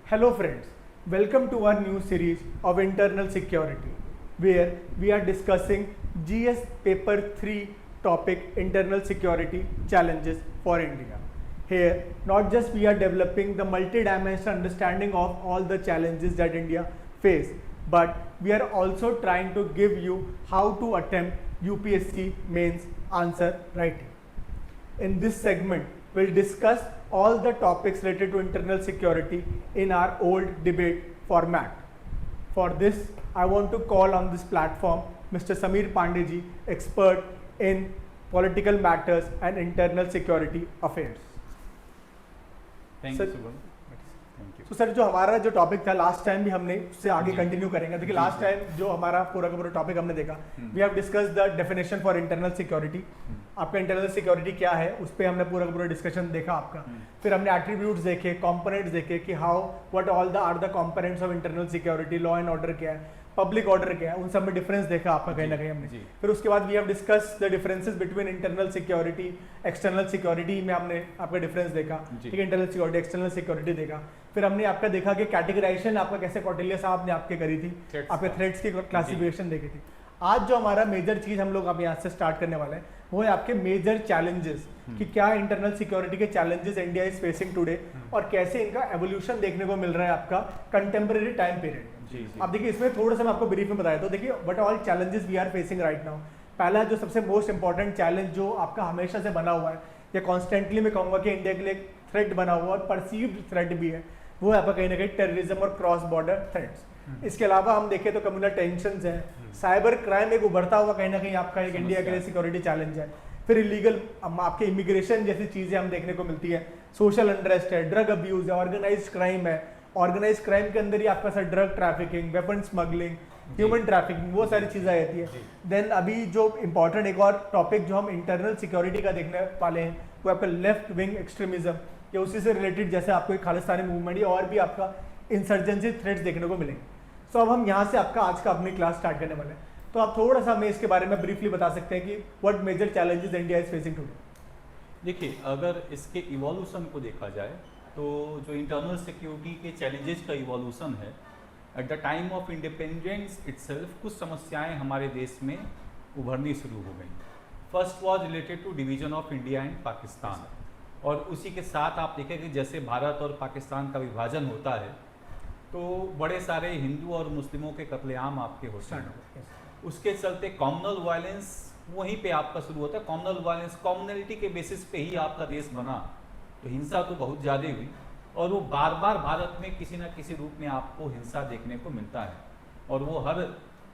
Hello friends, welcome to our new series of internal security where we are discussing GS paper 3 topic internal security challenges for India. Here not just we are developing the multi-dimensional understanding of all the challenges that India face, but we are also trying to give you how to attempt UPSC mains answer writing. In this segment, we'll discuss all the topics related to internal security in our old debate format. For this, I want to call on this platform Mr. Sameer Pandey, expert in political matters and internal security affairs. Thank you Shubham, thank you. तो sir, जो हमारा जो topic था last time भी हमने उससे आगे continue करेंगे। देखिए लास्ट टाइम जो हमारा पूरा का पूरा टॉपिक हमने देखा, we have discuss the definition for internal security. आपका इंटरनल सिक्योरिटी क्या है उस पर हमने पूरा का पूरा डिस्कशन देखा आपका। फिर हमने एट्रीब्यूट्स देखे, कंपोनेंट्स देखे कि how what all the are the components of internal security, law and order क्या है, पब्लिक ऑर्डर क्या है, उन सब में डिफरेंस देखा आपका कहीं ना कहीं हमने। फिर उसके बाद we have discuss the differences between internal security, external security में हमने आपका डिफरेंस देखा, ठीक है, इंटरनल सिक्योरिटी, एक्सटर्नल सिक्योरिटी देखा। फिर हमने आपका देखा कि कैटेगराइजेशन आपका कैसे कौटिल्य साहब ने आपके करी थी, आपके थ्रेड्स की क्लासिफिकेशन देखी थी। आज जो हमारा मेजर चीज हम लोग अब यहाँ से स्टार्ट करने वाले हैं वो है आपके मेजर चैलेंजेस, कि क्या इंटरनल सिक्योरिटी के challenges India is facing today और कैसे इनका एवोल्यूशन देखने को मिल रहा है आपका कंटेम्परेरी टाइम पीरियड। अब देखिए इसमें थोड़ा सा मैं आपको ब्रीफ में बताया तो देखिए what all challenges we are facing right now. पहला जो सबसे मोस्ट इंपॉर्टेंट चैलेंज जो आपका हमेशा से बना हुआ है या कॉन्स्टेंटली मैं कहूँगा कि इंडिया के लिए थ्रेट बना हुआ और परसीव्ड थ्रेट भी है, वो है आपका कहीं ना कहीं टेररिज्म और क्रॉस बॉर्डर थ्रेट्स। इसके अलावा हम देखें तो कम्युनल टेंशन है, साइबर क्राइम एक उभरता हुआ कहीं ना कहीं आपका एक इंडिया के लिए सिक्योरिटी चैलेंज है। फिर इलीगल आपके इमिग्रेशन जैसी चीजें हम देखने को मिलती है, सोशल अनरेस्ट है, ड्रग अब्यूज है, ऑर्गेनाइज्ड क्राइम है। ऑर्गेनाइज क्राइम के अंदर ही आपका sir drug trafficking, weapon smuggling, human trafficking, वो सारी चीज़ें आती है। देन अभी जो इंपॉर्टेंट एक और टॉपिक जो हम इंटरनल सिक्योरिटी का देखने वाले हैं वो आपका लेफ्ट विंग एक्सट्रीमिज्म या उसी से रिलेटेड जैसे आपको एक खालिस्तानी मूवमेंट या और भी आपका इंसर्जेंसी थ्रेट्स देखने को मिलेंगे। सो अब हम यहाँ से आपका आज का अपनी क्लास स्टार्ट करने वाले हैं, तो आप थोड़ा सा हमें इसके बारे में ब्रीफली बता सकते हैं कि what major challenges India is facing today. देखिए, अगर इसके इवोल्यूशन को देखा जाए तो जो इंटरनल सिक्योरिटी के चैलेंजेस का इवोल्यूशन है, at the time of independence itself कुछ समस्याएं हमारे देश में उभरनी शुरू हो गई। First was related to division of India and Pakistan, और उसी के साथ आप देखें कि जैसे भारत और पाकिस्तान का विभाजन होता है तो बड़े सारे हिंदू और मुस्लिमों के कत्लेआम आपके होते हैं। उसके चलते कॉम्युनल वायलेंस वहीं पे आपका शुरू होता है। कॉम्युनल वायलेंस कॉम्युनलिटी के बेसिस पे ही आपका देश बना, तो हिंसा तो बहुत ज़्यादा हुई और वो बार बार भारत में किसी न किसी रूप में आपको हिंसा देखने को मिलता है, और वो हर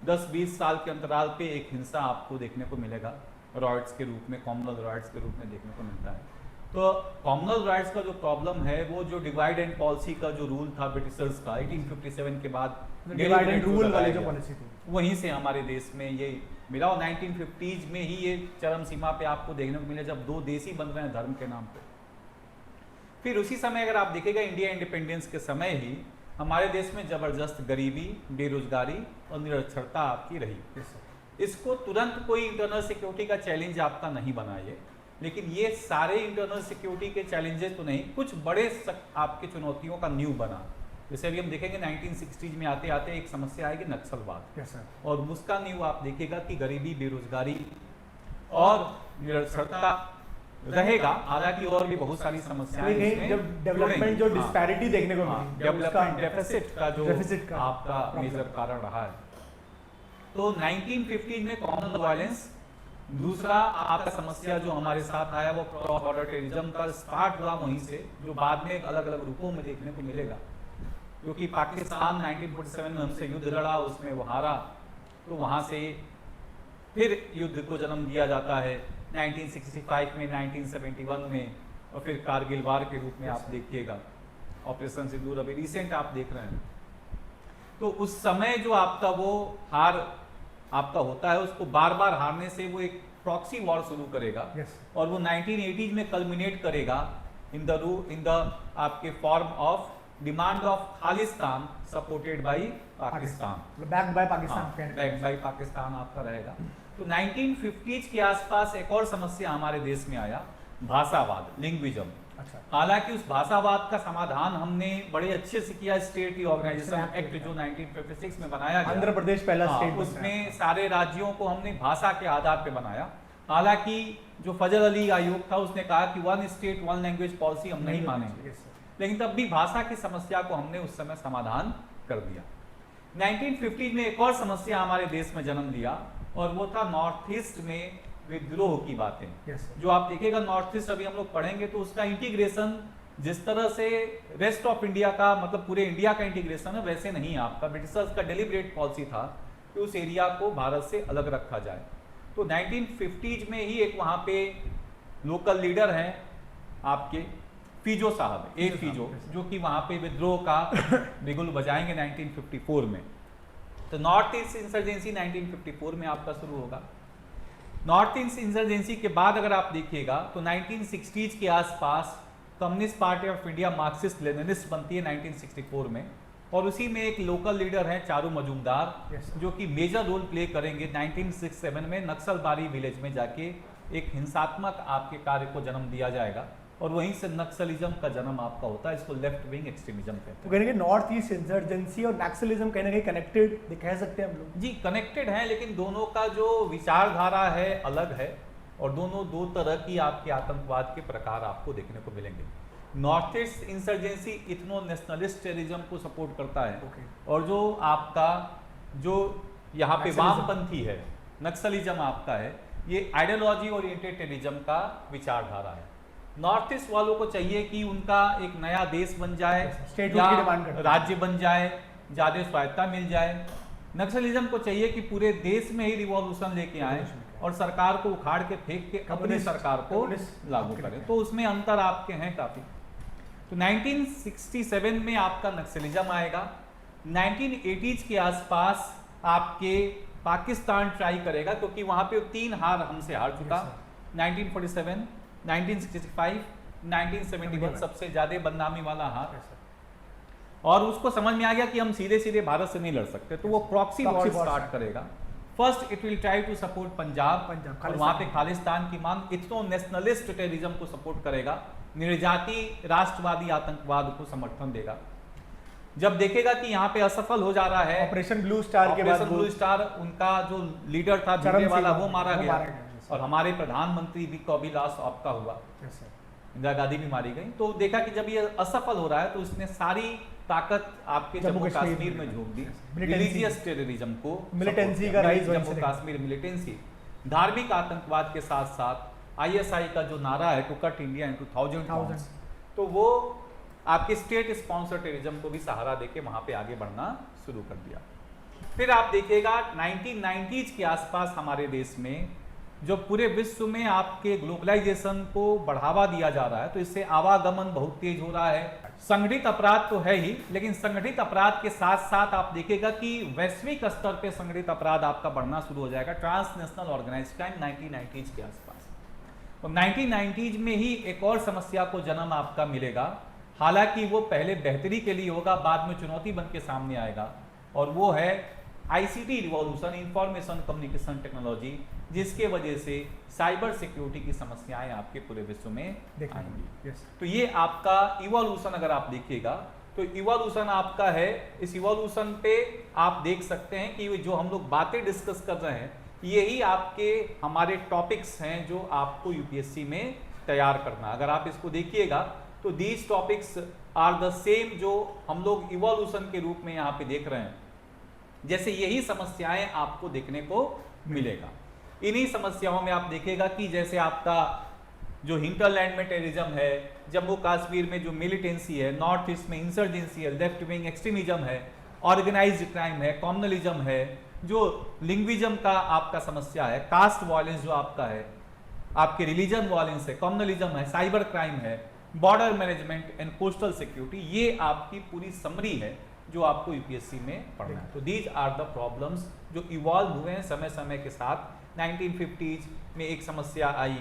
10-20 साल के अंतराल पे एक हिंसा आपको देखने को मिलेगा रॉयट्स के रूप में, कॉम्युनल रॉयट्स के रूप में देखने को मिलता है। तो कॉम्युनल राइट्स का जो प्रॉब्लम है वो जो डिवाइड एंड पॉलिसी का जो रूल था ब्रिटिशर्स का 1857 के बाद, डिवाइड एंड रूल वाली जो पॉलिसी थी, वहीं से हमारे देश में ये मिला। और 1950s में ही ये चरम सीमा पे आपको देखने को मिला जब दो देश ही बन रहे हैं धर्म के नाम पे। फिर उसी समय अगर आप देखेगा इंडिया इंडिपेंडेंस के समय ही हमारे देश में जबरदस्त गरीबी, बेरोजगारी और निरक्षरता आपकी रही। इसको तुरंत कोई इंटरनल सिक्योरिटी का चैलेंज आपका नहीं बना ये, लेकिन ये सारे इंटरनल सिक्योरिटी के चैलेंजेस तो नहीं, कुछ बड़े आपके चुनौतियों का न्यू बना। जैसे अभी हम देखेंगे 1960s में आते आते एक समस्या आएगी नक्सलवाद, और उसका न्यू आप देखिएगा कि गरीबी, बेरोजगारी और निरक्षरता रहेगा। हालांकि और भी बहुत सारी समस्याएं जब डेवलपमेंट जो डिस्पैरिटी देखने को मिली, डेवलपमेंट डेफिसिट का जो आपका मेजर कारण रहा है। तो 1950 में कॉमनल वायलेंस, दूसरा आपका समस्या जो हमारे साथ आया वो क्रॉस बॉर्डर टेररिज्म का स्टार्ट हुआ वहीं से, जो बाद में अलग अलग रूपों में देखने को मिलेगा। क्योंकि पाकिस्तान 1947 में हमसे युद्ध लड़ा, उसमें वो हारा, तो वहाँ से फिर युद्ध को जन्म दिया जाता है 1965 में, 1971 में, और फिर कारगिल वार के रूप में आप देखिएगा ऑपरेशन सिंदूर अभी रिसेंट आप देख रहे हैं। तो उस समय जो आपका वो हार आपका होता है, उसको बार बार हारने से वो एक प्रॉक्सी वॉर शुरू करेगा, और वो 1980s में कल्मिनेट करेगा इन द आपके form of demand of Khalistan supported by Pakistan, backed by Pakistan, backed by Pakistan आपका रहेगा। तो 1950s के आसपास एक और समस्या हमारे देश में आया, भाषावाद, लिंग्विज्म। अच्छा। हालांकि उस भाषावाद का समाधान हमने बड़े अच्छे से किया, स्टेट रिऑर्गेनाइजेशन एक्ट जो 1956 में बनाया गया, आंध्र प्रदेश पहला स्टेट उसमें सारे राज्यों को हमने भाषा के आधार पर बनाया। हालांकि जो फजल अली आयोग था उसने कहा कि 1 स्टेट 1 लैंग्वेज पॉलिसी हम नहीं मानेंगे, लेकिन तब भी भाषा की समस्या को हमने उस समय समाधान कर दिया। 1950 में एक और समस्या हमारे देश में जन्म लिया और वो था नॉर्थ ईस्ट में विद्रोह की बातें। जो आप देखिएगा नॉर्थ ईस्ट अभी हम लोग पढ़ेंगे तो उसका इंटीग्रेशन जिस तरह से रेस्ट ऑफ इंडिया का, मतलब पूरे इंडिया का इंटीग्रेशन है, वैसे नहीं आपका। ब्रिटिशर्स का डेलिब्रेट पॉलिसी था कि उस एरिया को भारत से अलग रखा जाए। तो 1950s में ही एक वहाँ पे लोकल लीडर हैं आपके फीजो साहब, ए फीजो, जो कि वहाँ पे विद्रोह का बिगुल बजाएंगे 1954 में। तो नॉर्थ ईस्ट इंसर्जेंसी 1954 में आपका शुरू होगा। नॉर्थ ईस्ट इंसर्जेंसी के बाद अगर आप देखिएगा तो 1960s के आसपास communist party of India Marxist Leninist बनती है 1964 में, और उसी में एक लोकल लीडर है चारू मजूमदार, जो कि मेजर रोल प्ले करेंगे 1967 में नक्सलबारी विलेज में जाके एक हिंसात्मक आपके कार्य को जन्म दिया जाएगा, और वहीं से नक्सलिज्म का जन्म आपका होता है। इसको लेफ्ट विंग एक्सट्रीमिज्म कहते हैं। तो कहेंगे नॉर्थ ईस्ट इंसर्जेंसी और नक्सलिज्म कहीं ना कहीं कनेक्टेड कह सकते हैं हम लोग? जी कनेक्टेड है, लेकिन दोनों का जो विचारधारा है अलग है, और दोनों दो तरह की आपके आतंकवाद के प्रकार आपको देखने को मिलेंगे। North east insurgency ethno nationalist terrorism को सपोर्ट करता है, और जो आपका जो यहाँ पे वामपंथी है नक्सलिज्म आपका है, ये आइडियोलॉजी ओरिएंटेड टेररिज्म का विचारधारा है। नॉर्थ ईस्ट वालों को चाहिए कि उनका एक नया देश बन जाए, या राज्य बन जाए, ज़्यादा स्वायत्ता मिल जाए। नक्सलिज्म को चाहिए कि पूरे देश में ही रिवॉल्यूशन लेके आए और सरकार को उखाड़ के फेंक के अपनी सरकार को लागू करें। तो उसमें अंतर आपके हैं काफ़ी। तो 1967 में आपका नक्सलिज्म आएगा। 1980s के आसपास आपके पाकिस्तान ट्राई करेगा, क्योंकि वहाँ पे 3 हार हमसे हार चुका। 1947, 1965, 1971 सबसे ज्यादा बदनामी वाला हार, और उसको समझ में आ गया कि हम सीधे सीधे भारत से नहीं लड़ सकते, तो वो प्रॉक्सी वॉर स्टार्ट करेगा। First it will try to support Punjab, और वहाँ पे खालिस्तान की मांग, इथनो नेशनलिस्ट टेररिज्म को सपोर्ट करेगा, निर्जाति राष्ट्रवादी आतंकवाद को समर्थन देगा। जब देखेगा कि यहाँ पे असफल हो जा रहा है, ऑपरेशन ब्लू स्टार के बाद, ऑपरेशन ब्लू स्टार उनका जो लीडर था झंडे वाला वो मारा गया, और हमारे प्रधानमंत्री भी को अभिलाष आपका हुआ, इंदिरा गांधी भी मारी गई। तो देखा कि जब ये असफल हो रहा है तो उसने सारी ताकत आपके जम्मू कश्मीर में झोंक दी, रिलीजियस टेररिज्म को, मिलिटेंसी का राइज, जम्मू कश्मीर मिलिटेंसी, धार्मिक आतंकवाद के साथ साथ ISI का जो नारा है टू कट इंडिया इनटू 1000, तो वो आपके स्टेट स्पॉन्सर टेररिज्म को भी सहारा देके वहां पे आगे बढ़ना शुरू कर दिया। फिर आप देखिएगा 1990s के आसपास हमारे देश में जो पूरे विश्व में आपके ग्लोबलाइजेशन को बढ़ावा दिया जा रहा है, तो इससे आवागमन बहुत तेज हो रहा है। संगठित अपराध तो है ही, लेकिन संगठित अपराध के साथ साथ आप देखिएगा कि वैश्विक स्तर पे संगठित अपराध आपका बढ़ना शुरू हो जाएगा, ट्रांसनेशनल ऑर्गेनाइज्ड क्राइम 1990s के आसपास। तो 1990s में ही एक और समस्या को जन्म आपका मिलेगा, हालांकि वो पहले बेहतरी के लिए होगा, बाद में चुनौती बन के सामने आएगा, और वो है ICT revolution, information communication technology, जिसके वजह से साइबर सिक्योरिटी की समस्याएं आपके पूरे विश्व में आएंगी। तो ये आपका इवोल्यूशन अगर आप देखिएगा तो इवोल्यूशन आपका है। इस इवोल्यूशन पे आप देख सकते हैं कि जो हम लोग बातें डिस्कस कर रहे हैं यही आपके हमारे टॉपिक्स हैं जो आपको UPSC में तैयार करना। अगर आप इसको देखिएगा तो these topics are the same जो हम लोग इवोल्यूशन के रूप में यहाँ पे देख रहे हैं, जैसे यही समस्याएं आपको देखने को मिलेगा। इन्हीं समस्याओं में आप देखेगा कि जैसे आपका जो हिंटरलैंड में टेररिज्म है, जम्मू कश्मीर में जो मिलिटेंसी है, नॉर्थ ईस्ट में इंसर्जेंसी है, लेफ्ट विंग एक्सट्रीमिज्म है, ऑर्गेनाइज्ड क्राइम है, कॉम्युनलिज्म है, जो लिंग्विज्म का आपका समस्या है, कास्ट वायलेंस जो आपका है, आपके रिलीजन वायलेंस है, कॉम्युनलिज्म है, साइबर क्राइम है, border management and coastal security, ये आपकी पूरी समरी है जो आपको UPSC में पढ़ना है। तो दीज आर द प्रॉब्लम्स जो इवॉल्व हुए हैं समय समय के साथ। 1950s में एक समस्या आई,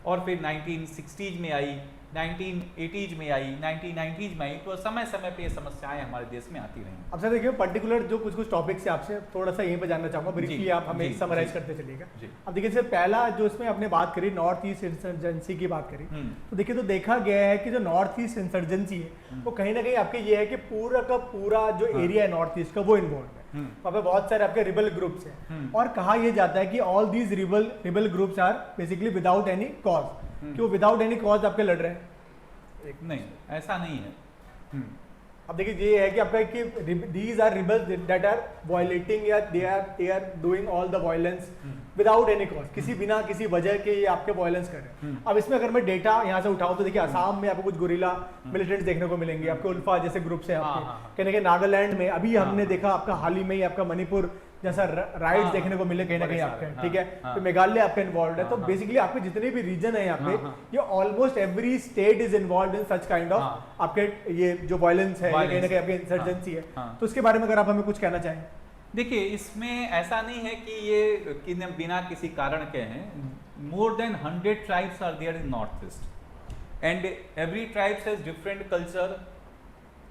और फिर 1960s में आई, 1980s में आई, 1990s में आई, तो समय समय पे ये समस्याएं हमारे देश में आती रही। अब सर देखिए पर्टिकुलर जो कुछ कुछ टॉपिक से आपसे थोड़ा सा यहीं पे जानना चाहूंगा, ब्रीफली आप हमें समराइज करते चलिएगा। अब देखिए सर पहला जो इसमें आपने बात करी नॉर्थ ईस्ट इंसर्जेंसी की बात करी, तो देखिए तो देखा गया है कि जो नॉर्थ ईस्ट इंसर्जेंसी है वो कहीं ना कहीं आपके ये है कि पूरा का पूरा जो एरिया है नॉर्थ ईस्ट का वो इन्वॉल्व है, वहाँ पे बहुत सारे आपके रिबल ग्रुप्स हैं और कहा यह जाता है कि all these rebel groups are basically without any cause, कि वो विदाउट एनी कॉज आपके लड़ रहे हैं। नहीं, ऐसा नहीं है। अब देखिए ये है कि आपका कि these are rebels that are violating या they are doing all the violence without any cause, किसी बिना किसी वजह के ये आपके वायलेंस कर रहे हैं। अब इसमें अगर मैं डेटा यहाँ से उठाऊं तो देखिए असम में आपको कुछ गुरिल्ला मिलिटेंट्स देखने को मिलेंगे, आपके उल्फा जैसे ग्रुप्स हैं आपके, कहीं ना कहीं नागालैंड में अभी हमने देखा आपका हाल ही में ही आपका मणिपुर जैसा राइट्स देखने को मिले कहीं ना कहीं आपके, ठीक है, तो मेघालय आपका इन्वॉल्व है। तो बेसिकली आपके जितने भी रीजन है यहाँ पे ये almost every state is involve in such kind of आपके ये जो वायलेंस है कहीं ना कहीं आपकी इंसर्जेंसी है, तो इसके बारे में अगर आप हमें कुछ कहना चाहें। देखिए इसमें ऐसा नहीं है कि ये बिना किसी कारण के हैं। More than 100 tribes are there in north east and every tribes has different culture,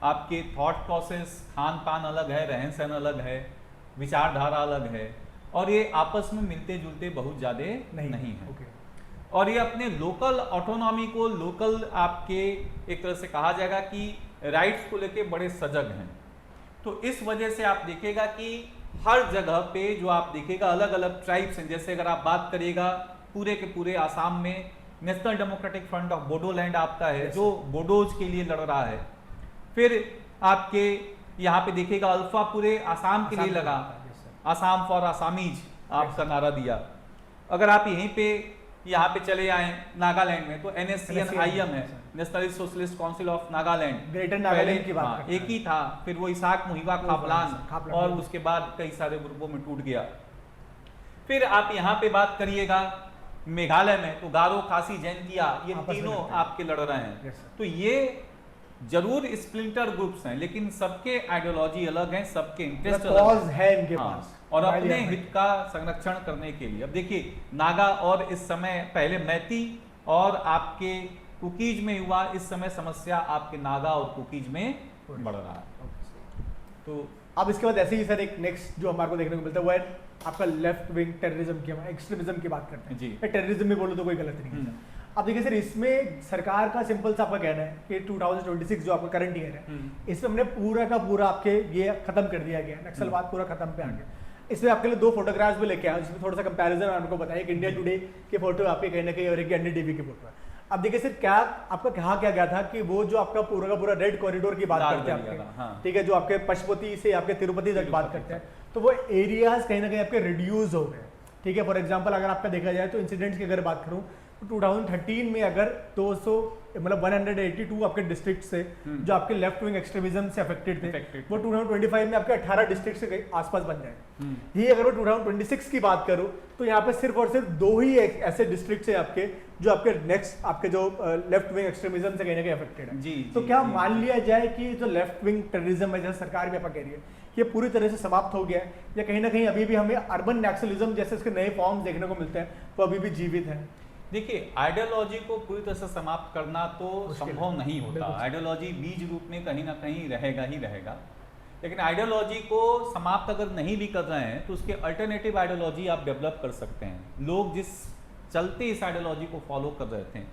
आपके थॉट प्रोसेस, खान पान अलग है, रहन सहन अलग है, विचारधारा अलग है और ये आपस में मिलते जुलते बहुत ज़्यादा नहीं है। और ये अपने लोकल ऑटोनॉमी को, लोकल आपके एक तरह से कहा जाएगा कि राइट्स को लेके बड़े सजग हैं। तो इस वजह से आप देखेगा कि हर जगह पे जो आप देखेगा अलग अलग ट्राइब्स हैं। जैसे अगर आप बात करिएगा पूरे के पूरे आसाम में national democratic front of Bodoland आपका है जो बोडोज के लिए लड़ रहा है। फिर आपके यहाँ पे देखिएगा अल्फा पूरे आसाम के लिए लगा, आसाम फॉर आसामीज आपका नारा दिया। अगर आप यहीं पे यहाँ पे चले आए नागालैंड में तो NSCN-IM है, national socialist council of Nagaland, greater Nagaland की बात करते हैं। एक ही था, फिर वो इसाक मुहिबा खापलान और उसके बाद कई सारे ग्रुपों में टूट गया। फिर आप यहाँ पे बात करिएगा मेघालय में तो गारो, खासी, जैंतिया ये तीनों आपके लड़ रहे हैं। तो ये जरूर स्प्लिंटर ग्रुप्स हैं लेकिन सबके आइडियोलॉजी अलग हैं, सबके इंटरेस्ट अलग है इनके पास और अपने हित का संरक्षण करने के लिए। अब देखिए नागा और इस समय पहले मैती और आपके कुकीज में हुआ, इस समय समस्या आपके नागा और कुकीज में बढ़ रहा है। तो अब इसके बाद ऐसे ही सर एक नेक्स्ट जो हमारे को देखने को मिलता है वो है आपका लेफ्ट विंग टेररिज्म की, एक्सट्रीमिज्म की बात करते हैं जी। टेररिज्म में बोलो तो कोई गलत नहीं है। अब देखिए सर इसमें सरकार का सिंपल सा आपका कहना है कि 2026 जो आपका करंट ईयर है इसमें हमने पूरा का पूरा आपके ये खत्म कर दिया गया, नक्सलवाद पूरा खत्म पे आ गया। इसमें आपके लिए 2 फोटोग्राफ्स भी लेके आए जिसमें थोड़ा सा कंपैरिजन आपको बताया कि इंडिया टुडे की फोटो आपके कहीं ना कहीं और एक NDTV की फोटो है। अब देखिए सर क्या आपका कहा क्या गया था कि वो जो आपका पूरा का पूरा रेड कॉरिडोर की बात करते हैं आपके, ठीक है, जो आपके पशुपति से आपके तिरुपति तक बात करते हैं, तो वो एरियाज कहीं ना कहीं आपके रिड्यूस हो गए, ठीक है। फॉर एग्जाम्पल अगर आपका देखा जाए तो इंसिडेंट्स की अगर बात करूँ 2013 में अगर 200 मतलब 182 आपके डिस्ट्रिक्ट से जो आपके लेफ्ट विंग एक्सट्रीमिज्म से अफेक्टेड थे वो 2025 में आपके 18 डिस्ट्रिक्ट से आसपास बन जाए। ये अगर मैं 2026 की बात करूं तो यहाँ पे सिर्फ और सिर्फ 2 ही ऐसे डिस्ट्रिक्ट है आपके जो आपके नेक्स्ट आपके जो लेफ्ट विंग एक्सट्रीमिज्म से कहीं ना कहीं अफेक्टेड है। तो क्या मान लिया जाए कि जो लेफ्ट विंग टेररिज्म है जैसे सरकार भी आपका कह रही है ये पूरी तरह से समाप्त हो गया है या कहीं ना कहीं अभी भी हमें अर्बन नक्सलिज्म जैसे इसके नए फॉर्म्स देखने को मिलते हैं वो अभी भी जीवित है? देखिए आइडियोलॉजी को पूरी तरह से समाप्त करना तो संभव नहीं होता। आइडियोलॉजी बीज रूप में कहीं ना कहीं रहेगा ही रहेगा, लेकिन आइडियोलॉजी को समाप्त अगर नहीं भी कर रहे हैं तो उसके अल्टरनेटिव आइडियोलॉजी आप डेवलप कर सकते हैं। लोग जिस चलते इस आइडियोलॉजी को फॉलो कर रहे थे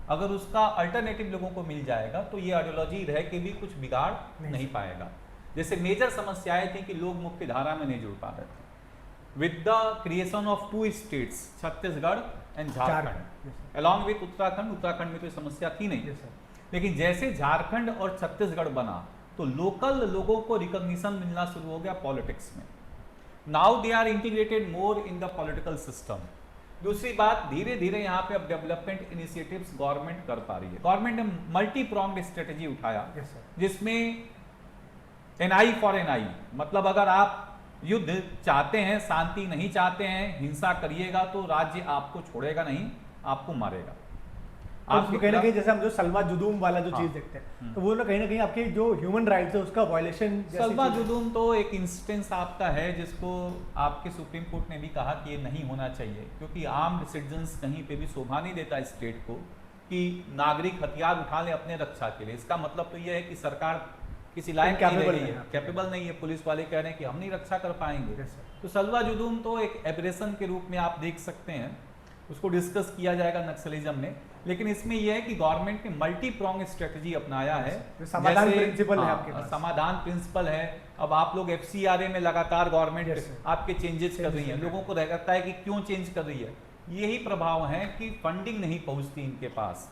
अगर उसका अल्टरनेटिव लोगों को मिल जाएगा तो ये आइडियोलॉजी रह के भी कुछ बिगाड़ नहीं पाएगा। जैसे मेजर समस्याएं थी कि लोग मुख्य धारा में नहीं जुड़ पा रहे थे। With the creation of 2 states Chhattisgarh and Jharkhand along with Uttarakhand में तो समस्या थी नहीं, लेकिन जैसे झारखंड और छत्तीसगढ़ बना तो लोकल लोगों को रिकॉग्निशन मिलना शुरू हो गया पॉलिटिक्स में। Now they are integrated more in the political system. दूसरी बात धीरे धीरे यहाँ पे अब डेवलपमेंट इनिशिएटिव्स गवर्नमेंट कर पा रही है। गवर्नमेंट ने मल्टी प्रोंग्ड स्ट्रेटेजी उठाया जिसमें NI फॉर NI मतलब अगर आप युद्ध चाहते हैं, शांति नहीं चाहते हैं, हिंसा करिएगा तो राज्य आपको छोड़ेगा नहीं, आपको मारेगा। आप कहीं ना कहीं जैसे हम जो सलमा जुदूम वाला जो चीज देखते हैं तो वो ना कहीं आपके जो ह्यूमन राइट्स है उसका वायलेशन। सलमा जुदूम तो एक इंस्टेंस आपका है जिसको आपके सुप्रीम कोर्ट ने भी कहा कि ये नहीं होना चाहिए क्योंकि आर्म्ड सिटीजन्स कहीं पे भी शोभा नहीं देता स्टेट को कि नागरिक हथियार उठा ले अपने रक्षा के लिए। इसका मतलब तो ये है कि सरकार किसी लायक नहीं रह गई है, कैपेबल नहीं है। पुलिस वाले कह रहे हैं कि हम नहीं रक्षा कर पाएंगे। तो सलवा जुलूम तो एक एब्रेशन के रूप में आप देख सकते हैं, उसको डिस्कस किया जाएगा नक्सलिज्म में। लेकिन इसमें यह है कि गवर्नमेंट ने मल्टी प्रोंग स्ट्रेटजी अपनाया है, समाधान प्रिंसिपल है आपके पास। समाधान प्रिंसिपल है। अब आप लोग FCRA में लगातार गवर्नमेंट आपके चेंजेस कर रही है, लोगों को रहता है कि क्यों चेंज कर रही है। यही प्रभाव है कि फंडिंग नहीं पहुंचती इनके पास।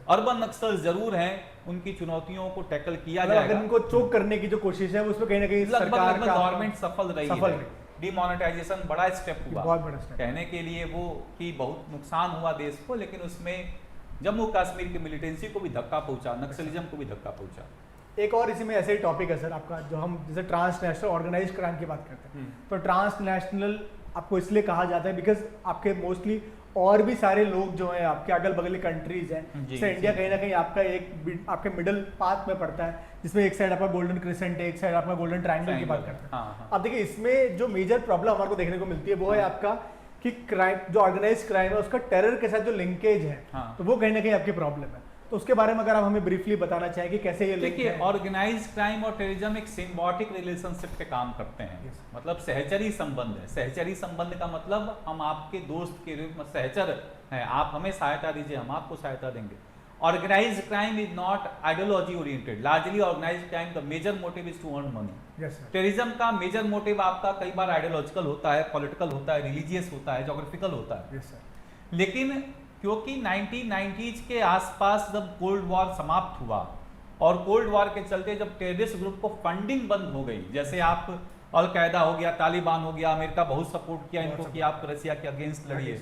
अर्बन नक्सल जरूर हैं, उनकी चुनौतियों को टैकल किया जाएगा। अगर इनको चोक करने की जो कोशिश है उसमें कहीं ना कहीं सरकार का गवर्नमेंट सफल रही है। डिमोनेटाइजेशन बड़ा स्टेप हुआ, बहुत बड़ा स्टेप कहने के लिए वो कि बहुत नुकसान हुआ देश को, लेकिन उसमें जम्मू कश्मीर की मिलिटेंसी को भी धक्का पहुंचा, नक्सलिज्म को भी धक्का पहुंचा। एक और इसी में ऐसे ही टॉपिक है सर आपका, जो हम जैसे ट्रांसनेशनल ऑर्गेनाइज्ड क्राइम की बात करते हैं, तो ट्रांसनेशनल आपको इसलिए कहा जाता है बिकॉज आपके मोस्टली और भी सारे लोग जो हैं आपके अगल बगल कंट्रीज हैं, जैसे इंडिया कहीं ना कहीं आपका एक आपके मिडल पाथ में पड़ता है, जिसमें एक साइड आपका गोल्डन क्रिसेंट है, एक साइड आपका गोल्डन ट्रायंगल की बात करते हैं। अब देखिए इसमें जो मेजर प्रॉब्लम हमारे को देखने को मिलती है वो है आपका कि क्राइम जो ऑर्गेनाइज्ड क्राइम है उसका टेरर के साथ जो लिंकेज है, तो वो कहीं ना कहीं आपकी प्रॉब्लम है। तो उसके बारे में अगर आप हमें ब्रीफली बताना चाहें कि कैसे ये देखिए, ऑर्गेनाइज्ड क्राइम और टेररिज्म एक सिम्बायोटिक रिलेशनशिप पे काम करते हैं। मतलब सहचरी संबंध है। सहचरी संबंध का मतलब हम आपके दोस्त के रूप में सहचर हैं, आप हमें सहायता दीजिए, हम आपको सहायता देंगे। Organised crime is not ideology oriented. Largely organised crime the major motive is to earn money. Terrorism का मेजर मोटिव आपका कई बार आइडियोलॉजिकल होता है, पॉलिटिकल होता है, रिलीजियस होता है, जोग्राफिकल होता है। लेकिन क्योंकि 1990s के आसपास जब कोल्ड वॉर समाप्त हुआ और कोल्ड वॉर के चलते जब टेररिस्ट ग्रुप को फंडिंग बंद हो गई, जैसे आप अल-कायदा हो गया, तालिबान हो गया, अमेरिका बहुत सपोर्ट किया इनको कि आप रसिया के अगेंस्ट लड़िए।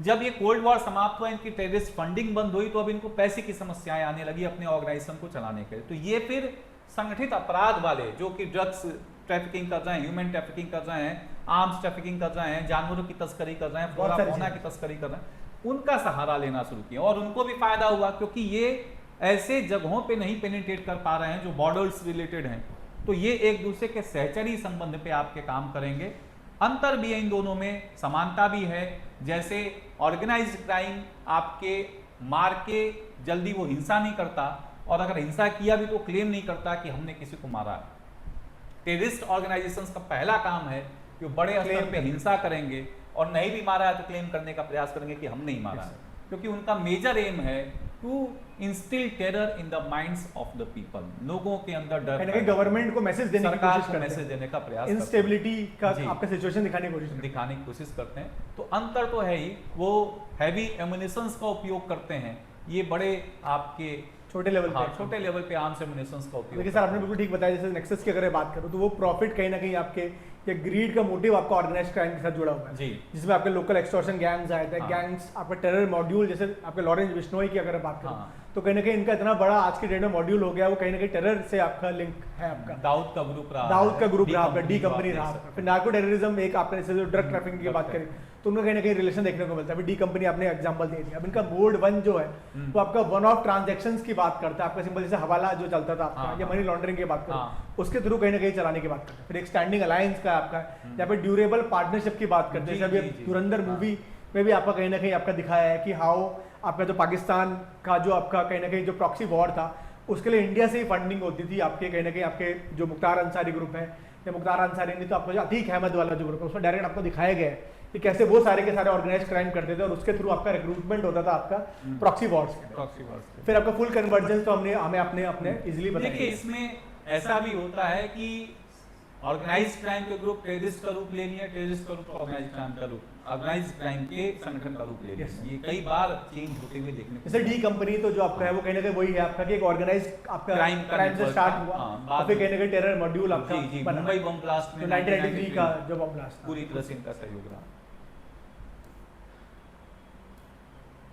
जब ये कोल्ड वॉर समाप्त हुआ, इनकी टेररिस्ट फंडिंग बंद हुई, तो अब इनको पैसे की समस्याएं आने लगी अपने ऑर्गेनाइजेशन को चलाने के लिए। तो ये फिर संगठित अपराध वाले जो कि ड्रग्स ट्रैफिकिंग कर रहे हैं, ह्यूमन ट्रैफिकिंग कर रहे हैं, आर्म्स ट्रैफिकिंग कर रहे हैं, जानवरों की तस्करी कर रहे हैं, फ्लोरा फौना की तस्करी कर रहे हैं, उनका सहारा लेना शुरू किया। और उनको भी फायदा हुआ क्योंकि ये ऐसे जगहों पे नहीं पेनिट्रेट कर पा रहे हैं जो बॉर्डर्स रिलेटेड हैं, तो ये एक दूसरे के सहचरी संबंध पे आपके काम करेंगे। अंतर भी है इन दोनों में, समानता भी है। जैसे ऑर्गेनाइज्ड क्राइम आपके मार के जल्दी वो हिंसा नहीं करता, और अगर हिंसा किया भी तो क्लेम नहीं करता कि हमने किसी को मारा है। टेररिस्ट ऑर्गेनाइजेशंस का पहला काम है कि वो बड़े स्तर पे हिंसा करेंगे, और नहीं भी मारा है तो क्लेम करने का प्रयास करेंगे कि हम नहीं मारा है, क्योंकि उनका मेजर एम है to instil terror in the minds of the people. लोगों के अंदर डर, गवर्नमेंट को मैसेज देने की कोशिश करते हैं, मैसेज देने का प्रयास, इंस्टेबिलिटी का आपका सिचुएशन दिखाने की कोशिश करते हैं। तो अंतर तो है ही, वो हैवी एमुनिशंस का उपयोग करते हैं, ये बड़े आपके छोटे लेवल पे आर्म्स एमुनिशंस का उपयोग। देखिए सर, आपने बिल्कुल ठीक बताया। जैसे नेक्सस की अगर बात करूं तो वो प्रॉफिट कहीं ना कहीं आपके या ग्रीड का मोटिव आपका ऑर्गेनाइज्ड क्राइम के साथ जुड़ा हुआ है, जिसमें आपके लोकल एक्सटॉर्शन गैंग्स आए थे, गैंग्स आपका टेरर मॉड्यूल, जैसे आपके लॉरेंस बिश्नोई की अगर बात करें तो कहीं ना कहीं इनका इतना बड़ा आज के डेट में मॉड्यूल हो गया, वो कहीं ना कहीं टेरर से आपका लिंक है। आपका दाऊद का ग्रुप रहा, आपका डी कंपनी रहा, फिर नार्को टेररिज्म एक आपने जैसे ड्रग ट्रैफिकिंग की बात करी तो उनका कहीं ना कहीं रिलेशन देखने को मिलता है। डी कंपनी आपने एग्जांपल दे दिया। अब इनका मोड 1 जो है वो आपका वन ऑफ ट्रांजैक्शंस की बात करता है, आपका सिंपल जैसे हवाला जो चलता था आपका, या मनी लॉन्ड्रिंग की बात करें उसके थ्रू कहीं ना कहीं चलाने की बात करते हैं। फिर एक स्टैंडिंग अलायंस का आपका, यहाँ पे ड्यूरेबल पार्टनरशिप की बात करते हैं। अभी धुरंधर मूवी में भी आपका कहीं ना कहीं आपका दिखाया है कि हाउ आपका जो पाकिस्तान का जो आपका कहीं ना कहीं जो प्रॉक्सी वॉर था उसके लिए इंडिया से ही फंडिंग होती थी। आपके कहीं ना कहीं आपके जो मुख्तार अंसारी ग्रुप है, या मुख्तार अंसारी नहीं तो आपको जो अतीक अहमद वाला जो ग्रुप है, उसमें डायरेक्ट आपको दिखाया गया है कि कैसे वो सारे के सारे ऑर्गेनाइज क्राइम करते थे और उसके थ्रू आपका रिक्रूटमेंट होता था आपका प्रॉक्सी वॉर्स के। फिर आपका फुल कन्वर्जेंस तो हमें अपने इजीली बताया। देखिए, इसमें ऐसा भी होता है कि ऑर्गेनाइज्ड क्राइम के ग्रुप टेररिस्ट का रूप ले लिया, टेररिस्ट का रूप ऑर्गेनाइज्ड क्राइम का रूप, ऑर्गेनाइज्ड क्राइम के संगठन का रूप ले लिया। ये कई बार चेंज होते हुए देखने को, जैसे डी कंपनी तो जो आपका है वो कहीं ना कहीं वही है आपका कि एक ऑर्गेनाइज्ड आपका क्राइम से स्टार्ट हुआ, और फिर कहीं ना कहीं टेरर मॉड्यूल आपका मुंबई बम ब्लास्ट में 1993 का जो बम ब्लास्ट पूरी तरह से इनका सहयोग रहा।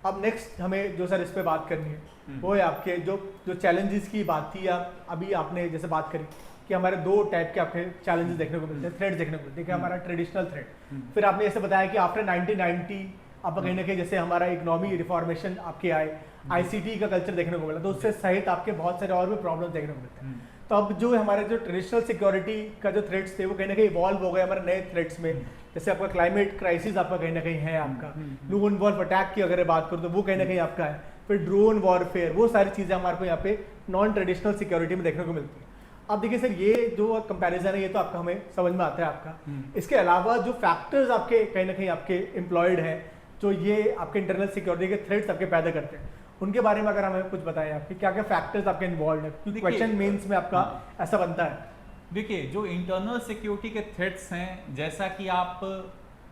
अब नेक्स्ट हमें जो सर इस पे बात करनी है वो है आपके जो चैलेंजेस की बात थी, या अभी आपने जैसे बात करी कि हमारे 2 टाइप के आपके चैलेंजेस देखने को मिलते हैं, थ्रेड्स देखने को मिलते हैं। देखिए हमारा ट्रेडिशनल थ्रेड, फिर आपने जैसे बताया कि आफ्टर 1990 आप कहीं ना कहीं जैसे हमारा इकोनॉमी रिफॉर्मेशन आपके आए, आईसीटी का कल्चर देखने को मिला, तो उससे सहित आपके बहुत सारे और भी प्रॉब्लम्स देखने को मिलते हैं। तो अब जो हमारे जो ट्रेडिशनल सिक्योरिटी का जो थ्रेट्स थे वो कहीं ना कहीं इवॉल्व हो गए हमारे नए थ्रेट्स में। जैसे आपका क्लाइमेट क्राइसिस आपका कहीं ना कहीं है, आपका लून वॉल्फ अटैक की अगर बात करूँ तो वो कहीं ना कहीं आपका है। फिर ड्रोन वॉरफेयर, वो सारी चीज़ें हमारे को यहाँ पे नॉन ट्रेडिशनल सिक्योरिटी में देखने को मिलती है। अब देखिए सर, ये जो कंपैरिजन है ये तो आपका हमें समझ में आता है आपका। इसके अलावा जो फैक्टर्स आपके कहीं ना कहीं आपके एम्प्लॉयड हैं, जो ये आपके इंटरनल सिक्योरिटी के थ्रेट्स आपके पैदा करते हैं, उनके बारे में अगर हमें कुछ बताएं आपके क्या क्या फैक्टर्स आपके इन्वॉल्व है, क्योंकि क्वेश्चन मेंस में आपका ऐसा बनता है। देखिए, जो इंटरनल सिक्योरिटी के थ्रेट्स हैं, जैसा कि आप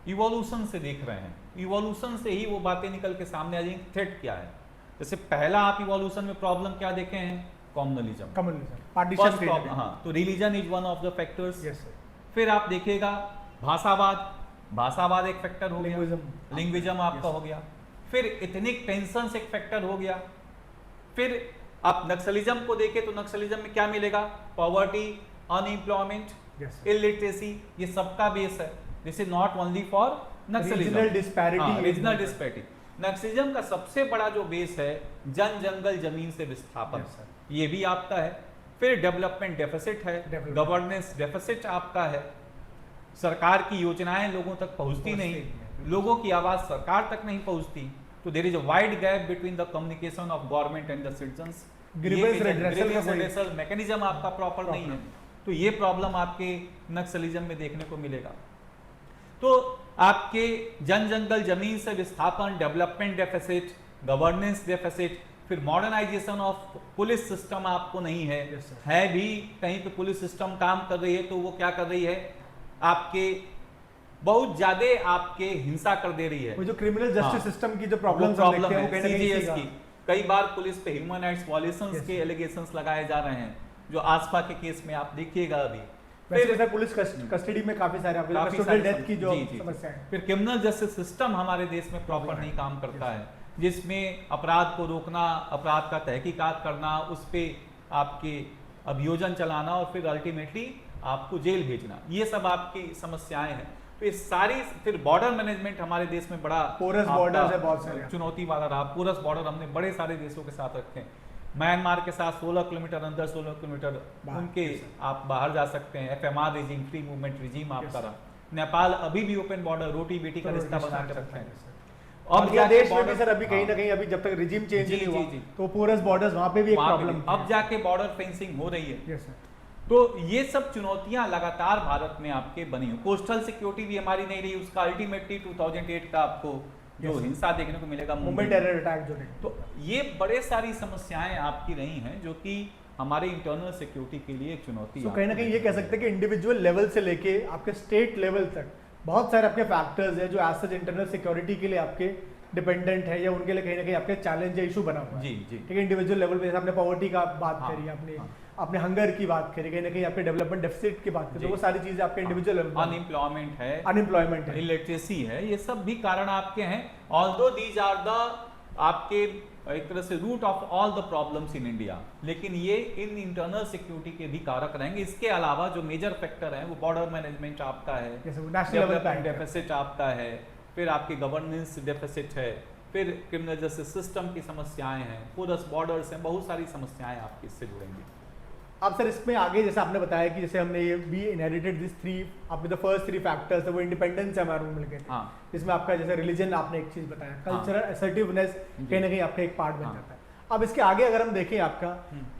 इवोल्यूशन से देख रहे हैं, इवोल्यूशन से ही वो बातें निकल के सामने आ जाएंगी थ्रेट क्या है। जैसे पहला आप इवोल्यूशन में प्रॉब्लम क्या देखे हैं, कम्युनलिज्म, पार्टीशन। हाँ, तो religion is one of the factors. Yes sir. फिर आप देखिएगा भाषावाद एक फैक्टर हो गया, लिंग्विज्म आपका हो गया। फिर इथनिक टेंशंस एक फैक्टर हो गया। फिर आप नक्सलिज्म को देखें तो नक्सलिज्म में क्या मिलेगा, पॉवर्टी, अनएम्प्लॉयमेंट, इलिटरेसी, ये सबका बेस है। This is not only for Naxalism, regional disparity. Naxalism का सबसे बड़ा जो बेस है जंगल जमीन से विस्थापन, ये भी आपका है। फिर डेवलपमेंट डेफिसिट है, गवर्नेंस डेफिसिट आपका है, सरकार की योजनाएं लोगों तक पहुंचती नहीं, लोगों की आवाज सरकार तक नहीं पहुंचती। तो there is a wide gap between the communication of government and the citizens. Grievance mechanism आपका प्रॉपर नहीं है, तो ये प्रॉब्लम आपके नक्सलिज्म में देखने को मिलेगा। तो आपके जंगल जमीन से विस्थापन, डेवलपमेंट डेफिसिट, गवर्नेंस डेफिसिट, फिर मॉडर्नाइजेशन ऑफ पुलिस सिस्टम आपको नहीं है। है भी कहीं पे पुलिस सिस्टम काम कर रही है तो वो क्या कर रही है, आपके बहुत ज्यादा आपके हिंसा कर दे रही है। वो जो क्रिमिनल जस्टिस सिस्टम की जो प्रॉब्लम्स है CJS की, कई बार पुलिस पे ह्यूमन राइट्स वायलेशंस के एलिगेशंस लगाए जा रहे हैं, जो आसपा के केस में आप देखिएगा अभी। फिर पुलिस कस्टडी में काफी सारे कस्टोडियल डेथ की जो समस्या है। फिर क्रिमिनल जस्टिस सिस्टम हमारे देश में प्रॉपर नहीं काम करता है, जिसमें अपराध को रोकना, अपराध का तहकीकात करना, उस पर आपके अभियोजन चलाना और फिर अल्टीमेटली आपको जेल भेजना, ये सब आपकी समस्याएं हैं। तो ये सारी, फिर बॉर्डर मैनेजमेंट हमारे देश में बड़ा पोरस बॉर्डर है, बहुत सारे चुनौती वाला रहा। पोरस बॉर्डर हमने बड़े सारे देशों के साथ रखे हैं। म्यांमार के साथ 16 किलोमीटर अंदर, 16 किलोमीटर उनके आप बाहर जा सकते हैं। FMR regime, free movement regime आपका रहा। नेपाल अभी भी ओपन बॉर्डर, रोटी बेटी का रिश्ता बना के रखा है। और बांग्लादेश में भी सर अभी कहीं ना कहीं, अभी जब तक रिजीम चेंज नहीं हुआ तो पोरस बॉर्डर्स वहां पे भी एक प्रॉब्लम, अब जाके बॉर्डर फेंसिंग हो रही है। तो ये सब चुनौतियां लगातार भारत में आपके बनी हुई। कोस्टल सिक्योरिटी भी हमारी नहीं रही, उसका अल्टीमेटली 2008 का आपको जो हिंसा देखने को मिलेगा, मुंबई टेरर अटैक जो है। तो ये बड़े सारी समस्याएं आपकी रही हैं जो कि हमारे इंटरनल सिक्योरिटी के लिए एक चुनौती है। कहीं ना कहीं ये कह सकते हैं कि इंडिविजुअल लेवल से लेके आपके स्टेट लेवल तक बहुत सारे आपके फैक्टर्स है जो एज सच इंटरनल सिक्योरिटी के लिए आपके डिपेंडेंट है, या उनके लिए कहीं ना कहीं आपके चैलेंज या इशू बना हुआ है। जी जी, ठीक है। इंडिविजुअल लेवल पे जैसे आपने पॉवर्टी का बात करी, आपने हंगर की बात करी, कहीं ना कहीं आपके डेवलपमेंट डेफिसिट की बात करी, तो वो सारी चीजें आपके इंडिविजुअल लेवल, अनएम्प्लॉयमेंट है, इलिटरेसी है, ये सब भी कारण आपके हैं। ऑल्दो दीज आर द आपके एक तरह से root of all the problems in India, लेकिन ये इन इंटरनल सिक्योरिटी के भी कारक रहेंगे। इसके अलावा जो मेजर फैक्टर है वो बॉर्डर मैनेजमेंट आपका है, डेवलपमेंट डेफिसिट आपका है, फिर आपके गवर्नेंस डेफिसिट है, फिर क्रिमिनल जस्टिस सिस्टम की समस्याएं हैं, पोरस बॉर्डर्स हैं, बहुत सारी समस्याएं आपकी इससे जुड़ेंगी। अब सर इसमें आगे जैसे आपने बताया कि जैसे हमने ये वी इनहेरिटेड दिस थ्री, आपके द फर्स्ट 3 फैक्टर्स है वो इंडिपेंडेंस है हमारे मिल गए, जिसमें आपका जैसे रिलीजन आपने एक चीज बताया, कल्चरल असर्टिवनेस कहीं ना कहीं आपका एक पार्ट बन जाता है। अब इसके आगे अगर हम देखें आपका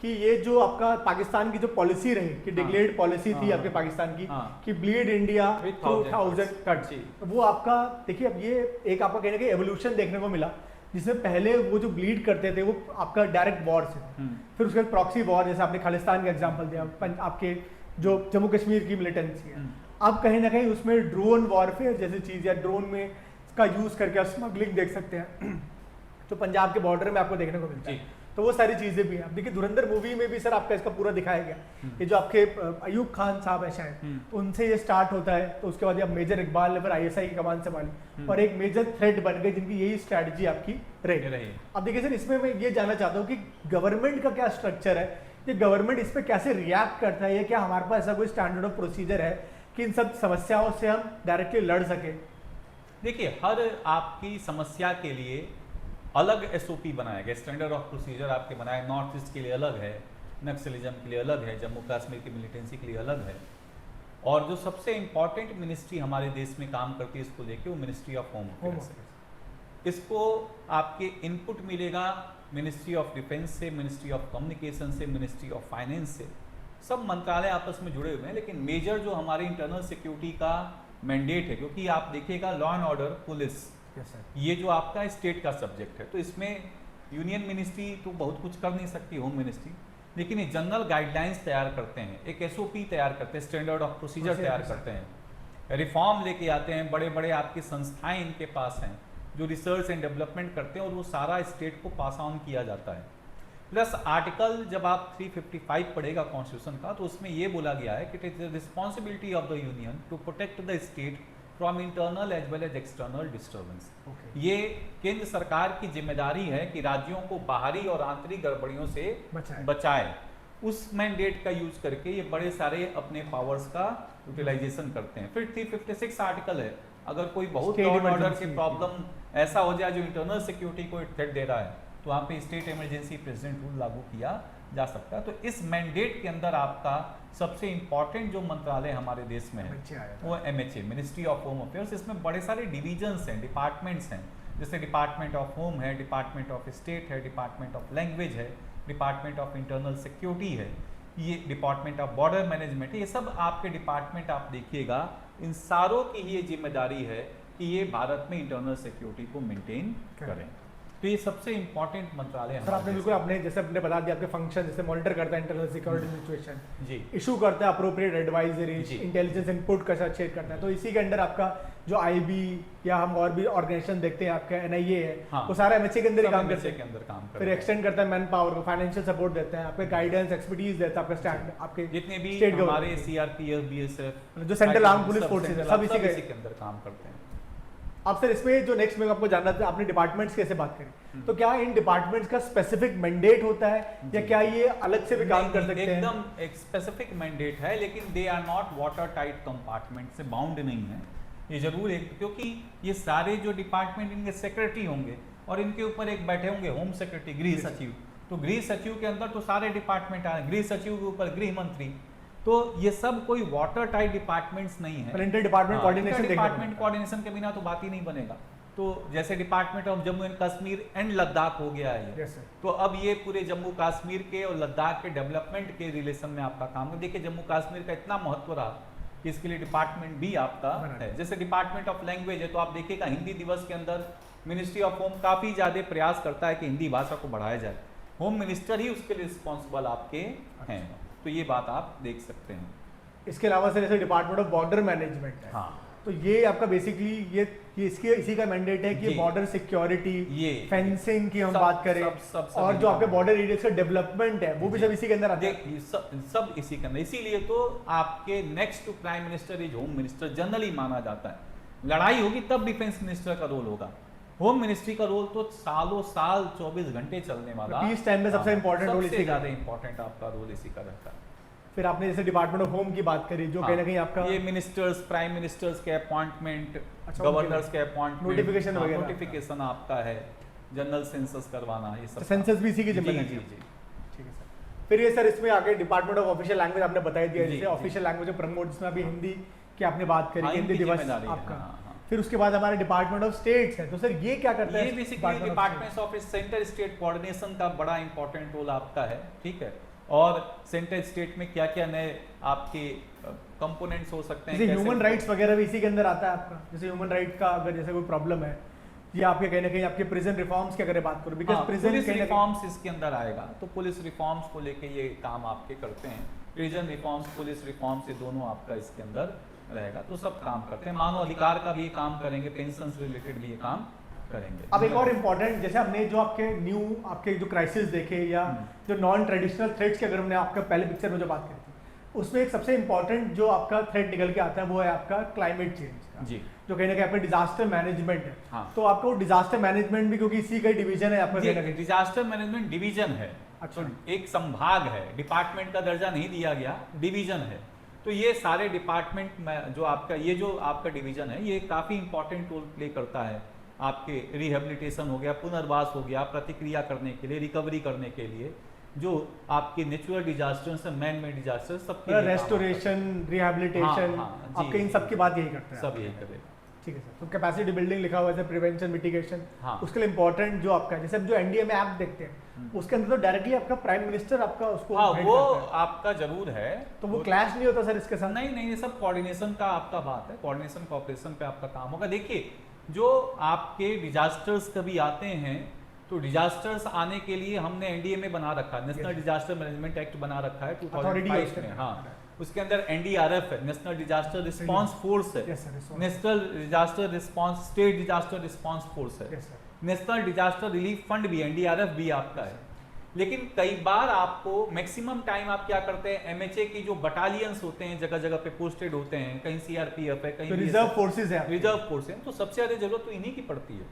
कि ये जो आपका पाकिस्तान की जो पॉलिसी रही कि डिक्लेयर्ड पॉलिसी थी आपके पाकिस्तान की कि ब्लीड इंडिया 2000 कट, वो आपका देखिए अब ये एक आपका कहीं ना कहीं एवोल्यूशन देखने को मिला, जिसमें पहले वो जो ब्लीड करते थे वो आपका डायरेक्ट वॉर से, फिर उसके बाद प्रॉक्सी वॉर, जैसे आपने खालिस्तान का एग्जांपल दिया, आपके जो जम्मू कश्मीर की मिलिटेंसी है, अब कहीं ना कहीं उसमें ड्रोन वॉरफेयर जैसी चीज़ या ड्रोन में का यूज़ करके आप स्मगलिंग देख सकते हैं जो पंजाब के बॉर्डर में आपको देखने को मिलता है। तो वो सारी चीज़ें भी हैं। अब देखिए धुरंधर मूवी में भी सर आपका इसका पूरा दिखाया गया, ये जो आपके अयूब खान साहब है शायद, उनसे ये स्टार्ट होता है, तो उसके बाद अब मेजर इकबाल ने फिर ISI की कमान संभाली और एक मेजर थ्रेट बन गए जिनकी यही स्ट्रैटेजी आपकी रही। अब देखिए सर इसमें मैं ये जानना चाहता हूँ कि गवर्नमेंट का क्या स्ट्रक्चर है, कि गवर्नमेंट इस पर कैसे रिएक्ट करता है, या क्या हमारे पास ऐसा कोई स्टैंडर्ड ऑफ प्रोसीजर है कि इन सब समस्याओं से हम डायरेक्टली लड़ सके। देखिए हर आपकी समस्या के लिए अलग SOP बनाया गया, स्टैंडर्ड ऑफ प्रोसीजर आपके बनाए, नॉर्थ ईस्ट के लिए अलग है, नक्सलिज्म के लिए अलग है, जम्मू कश्मीर की मिलिटेंसी के लिए अलग है, और जो सबसे इंपॉर्टेंट मिनिस्ट्री हमारे देश में काम करती है इसको लेके वो मिनिस्ट्री ऑफ होम अफेयर्स। इसको आपके इनपुट मिलेगा मिनिस्ट्री ऑफ डिफेंस से, मिनिस्ट्री ऑफ कम्युनिकेशन से, मिनिस्ट्री ऑफ फाइनेंस से, सब मंत्रालय आपस में जुड़े हुए हैं। लेकिन मेजर जो हमारे इंटरनल सिक्योरिटी का मैंडेट है, क्योंकि आप देखिएगा लॉ एंड ऑर्डर, पुलिस, ये जो आपका स्टेट का सब्जेक्ट है, तो इसमें यूनियन मिनिस्ट्री तो बहुत कुछ कर नहीं सकती, होम मिनिस्ट्री, लेकिन ये जनरल गाइडलाइंस तैयार करते हैं, एक एसओपी तैयार करते हैं, स्टैंडर्ड ऑफ प्रोसीजर तैयार करते हैं, रिफॉर्म लेके आते हैं, बड़े बड़े आपकी संस्थाएं इनके पास हैं जो रिसर्च एंड डेवलपमेंट करते हैं, और वो सारा स्टेट को पास ऑन किया जाता है। प्लस आर्टिकल जब आप 355 पढ़ेगा कॉन्स्टिट्यूशन का, तो उसमें ये बोला गया है कि it is the responsibility of the union to protect the state from internal as well as external disturbance. ये केंद्र सरकार की जिम्मेदारी है कि राज्यों को बाहरी और आंतरिक गड़बड़ियों से बचाए। उस मैंडेट का यूज करके ये बड़े सारे अपने पावर्स का यूटिलाइजेशन करते हैं। फिर 356 आर्टिकल है, अगर कोई बहुत लॉ एंड ऑर्डर के प्रॉब्लम ऐसा हो जाए जो इंटरनल सिक्योरिटी को थ्रेट दे रहा है, तो वहाँ पे स्टेट इमरजेंसी प्रेसिडेंट रूल लागू किया जा सकता है। तो इस मैंडेट के अंदर आपका सबसे इंपॉर्टेंट जो मंत्रालय हमारे देश में है वो MHA, ministry of home affairs. इसमें बड़े सारे डिविजन्स हैं, डिपार्टमेंट्स हैं, जैसे डिपार्टमेंट ऑफ होम है, डिपार्टमेंट ऑफ स्टेट है, डिपार्टमेंट ऑफ लैंग्वेज है, डिपार्टमेंट ऑफ इंटरनल सिक्योरिटी है, ये डिपार्टमेंट ऑफ बॉर्डर मैनेजमेंट है। ये सब आपके डिपार्टमेंट आप देखिएगा, इन सारों की ये जिम्मेदारी है कि ये भारत में इंटरनल सिक्योरिटी को मेंटेन करें। तो ये सबसे इंपॉर्टेंट मंत्रालय है। सर आपने बिल्कुल अपने जैसे अपने बता दिया, आपके फंक्शन जैसे मॉनिटर करता है इंटरनल सिक्योरिटी सिचुएशन जी, इशू करता है अप्रोप्रिएट एडवाइजरीज, इंटेलिजेंस इनपुट का साथ शेयर करता है। तो इसी के अंडर आपका जो IB या हम और भी ऑर्गेनाइजेशन देखते हैं, आपका NIA है, हाँ, वो सारा MHA के अंदर ही काम करते हैं। फिर एक्सटेंड करता है मैन पावर को, फाइनेंशियल सपोर्ट देता है, आपके गाइडेंस एक्सपर्टीज देता है, आपका स्टैंड आपके जितने भी स्टेट हमारे CRPF, BSF, जो सेंट्रल आर्म पुलिस फोर्सेज है, सब इसी के अंदर काम करते हैं। अब सर इसमें जो नेक्स्ट में आपको जानना था, आपने डिपार्टमेंट्स कैसे बात करी, तो क्या इन डिपार्टमेंट्स का स्पेसिफिक मैंडेट होता है या क्या ये अलग से भी काम कर सकते हैं? एकदम एक स्पेसिफिक मैंडेट है, लेकिन they are not water tight compartment से बाउंड नहीं है। ये जरूर एक, क्योंकि ये सारे जो डिपार्टमेंट इनके सेक्रेटरी होंगे और इनके ऊपर एक बैठे होंगे होम सेक्रेटरी, गृह सचिव। तो गृह सचिव के अंदर तो सारे डिपार्टमेंट आ रहे हैं, गृह सचिव के ऊपर गृह मंत्री। तो ये सब कोई वाटर टाइट डिपार्टमेंट्स नहीं है। Inter department coordination, department coordination के बिना तो बात ही नहीं बनेगा। तो जैसे department of Jammu and Kashmir and Ladakh हो गया है, तो अब ये पूरे जम्मू कश्मीर के और लद्दाख के डेवलपमेंट के रिलेशन में आपका काम है। देखिए जम्मू कश्मीर का इतना महत्व रहा कि इसके लिए डिपार्टमेंट भी आपका है। जैसे डिपार्टमेंट ऑफ लैंग्वेज है, तो आप देखिएगा हिंदी दिवस के अंदर मिनिस्ट्री ऑफ होम काफ़ी ज़्यादा प्रयास करता है कि हिंदी भाषा को बढ़ाया जाए। होम मिनिस्टर ही उसके लिए रिस्पॉन्सिबल आपके हैं, तो ये बात आप देख सकते हैं। इसके अलावा सर जैसे डिपार्टमेंट ऑफ बॉर्डर मैनेजमेंट है, हाँ, तो ये आपका बेसिकली ये इसके इसी का मैंडेट है कि बॉर्डर सिक्योरिटी, फेंसिंग की हम बात करें, और जो आपके बॉर्डर एरिया का डेवलपमेंट है वो भी सब इसी के अंदर आते हैं। सब इसी के अंदर, इसीलिए तो आपके next to prime minister is home minister generally माना जाता है। लड़ाई होगी तब डिफेंस मिनिस्टर का रोल होगा। होम मिनिस्ट्री का रोल तो सालों साल 24 घंटे चलने वाला, पीस टाइम में सबसे इंपॉर्टेंट रोल इसी का, ज़्यादा इंपॉर्टेंट आपका रोल इसी का रहता है। फिर आपने जैसे डिपार्टमेंट ऑफ होम की बात करी, जो कहीं ना कहीं आपका ये मिनिस्टर्स, प्राइम मिनिस्टर्स के अपॉइंटमेंट, गवर्नर्स के अपॉइंटमेंट, नोटिफिकेशन वगैरह, नोटिफिकेशन आपका है, जनरल सेंसस करवाना, ये सब सेंसस भी इसी की जिम्मेदारी है। ठीक है सर। फिर ये सर इसमें आगे डिपार्टमेंट ऑफ ऑफिशियल लैंग्वेज आपने बता दिया, जैसे ऑफिशियल लैंग्वेज प्रमोट, जिसमें अभी हिंदी की आपने बात करी, हिंदी दिवस आपका। फिर उसके बाद हमारे डिपार्टमेंट ऑफ स्टेट्स है, तो सर ये क्या करता है? ये basically department of centre state coordination का बड़ा इंपॉर्टेंट रोल आपका है, ठीक है। और सेंटर स्टेट में क्या क्या नए आपके कंपोनेंट्स हो सकते हैं, जैसे ह्यूमन राइट्स वगैरह भी इसी के अंदर आता है आपका। जैसे ह्यूमन राइट का अगर जैसे कोई प्रॉब्लम है, ये आपके कहीं ना कहीं आपके प्रिजन रिफॉर्म्स की अगर बात करूं, बिकॉज़ प्रिजन रिफॉर्म्स इसके अंदर आएगा, तो पुलिस रिफॉर्म्स को लेके ये काम आपके करते हैं। प्रिजन रिफॉर्म्स, पुलिस रिफॉर्म्स, ये दोनों आपका इसके अंदर रहेगा, तो सब काम करते हैं। मानव अधिकार का भी ये काम करेंगे, पेंशन से रिलेटेड भी ये काम करेंगे। अब एक और इम्पोर्टेंट, जैसे हमने जो आपके न्यू आपके जो क्राइसिस देखे या जो नॉन ट्रेडिशनल थ्रेट्स की अगर हमने आपका पहले पिक्चर में जो बात करी थी, उसमें एक सबसे इम्पोर्टेंट जो आपका थ्रेट निकल के आता है वो है आपका क्लाइमेट चेंज जी, जो कहीं ना कहीं आपका डिजास्टर मैनेजमेंट है। हाँ। तो आपको डिजास्टर मैनेजमेंट भी, क्योंकि इसी का डिवीजन है आपका, डिजास्टर मैनेजमेंट डिवीजन है। अच्छा, तो एक संभाग है, डिपार्टमेंट का दर्जा नहीं दिया गया, डिवीजन है। तो ये सारे डिपार्टमेंट में जो आपका ये जो आपका डिवीजन है, ये काफ़ी इंपॉर्टेंट रोल प्ले करता है आपके रिहेबिलिटेशन हो गया, पुनर्वास हो गया, प्रतिक्रिया करने के लिए, रिकवरी करने के लिए, जो आपके नेचुरल डिजास्टर्स से मैन मेड डिजास्टर्स, सबके रेस्टोरेशन, रिहेबिलिटेशन, आपके इन सब की बात यही करते हैं, सब यही करेगा। ठीक है सर। तो कैपेसिटी बिल्डिंग लिखा हुआ है, प्रिवेंशन मिटिगेशन, हाँ। उसके लिए इंपॉर्टेंट जो आपका है, जैसे हम जो एनडीए में ऐप देखते हैं उसके अंदर तो डायरेक्टली आपका प्राइम मिनिस्टर आपका उसको हाँ head वो करता है। आपका जरूर है, तो वो क्लैश नहीं होता सर इसके साथ? नहीं नहीं, ये सब कोऑर्डिनेशन का आपका बात है, कोऑर्डिनेशन कोऑपरेशन पे आपका काम होगा। देखिए जो आपके डिजास्टर्स कभी आते हैं तो डिजास्टर्स आने के लिए हमने एनडीए में बना रखा है, नेशनल डिजास्टर मैनेजमेंट एक्ट बना रखा है Authority है 2005 उसके में। अंदर। हाँ, उसके अंदर एनडीआरएफ है, नेशनल डिजास्टर रिस्पांस फोर्स है, Yes, sir, response. National disaster response, state disaster response force है, Yes, sir. National disaster relief fund भी एनडीआरएफ भी आपका है। लेकिन कई बार आपको मैक्सिमम टाइम आप क्या करते हैं, एमएचए की जो बटालियंस होते हैं जगह जगह पे पोस्टेड होते हैं, कहीं सीआरपीएफ है, कहीं तो रिजर्व फोर्सेज है, रिजर्व फोर्स है, तो सबसे ज्यादा जरूरत तो इन्हीं की पड़ती है,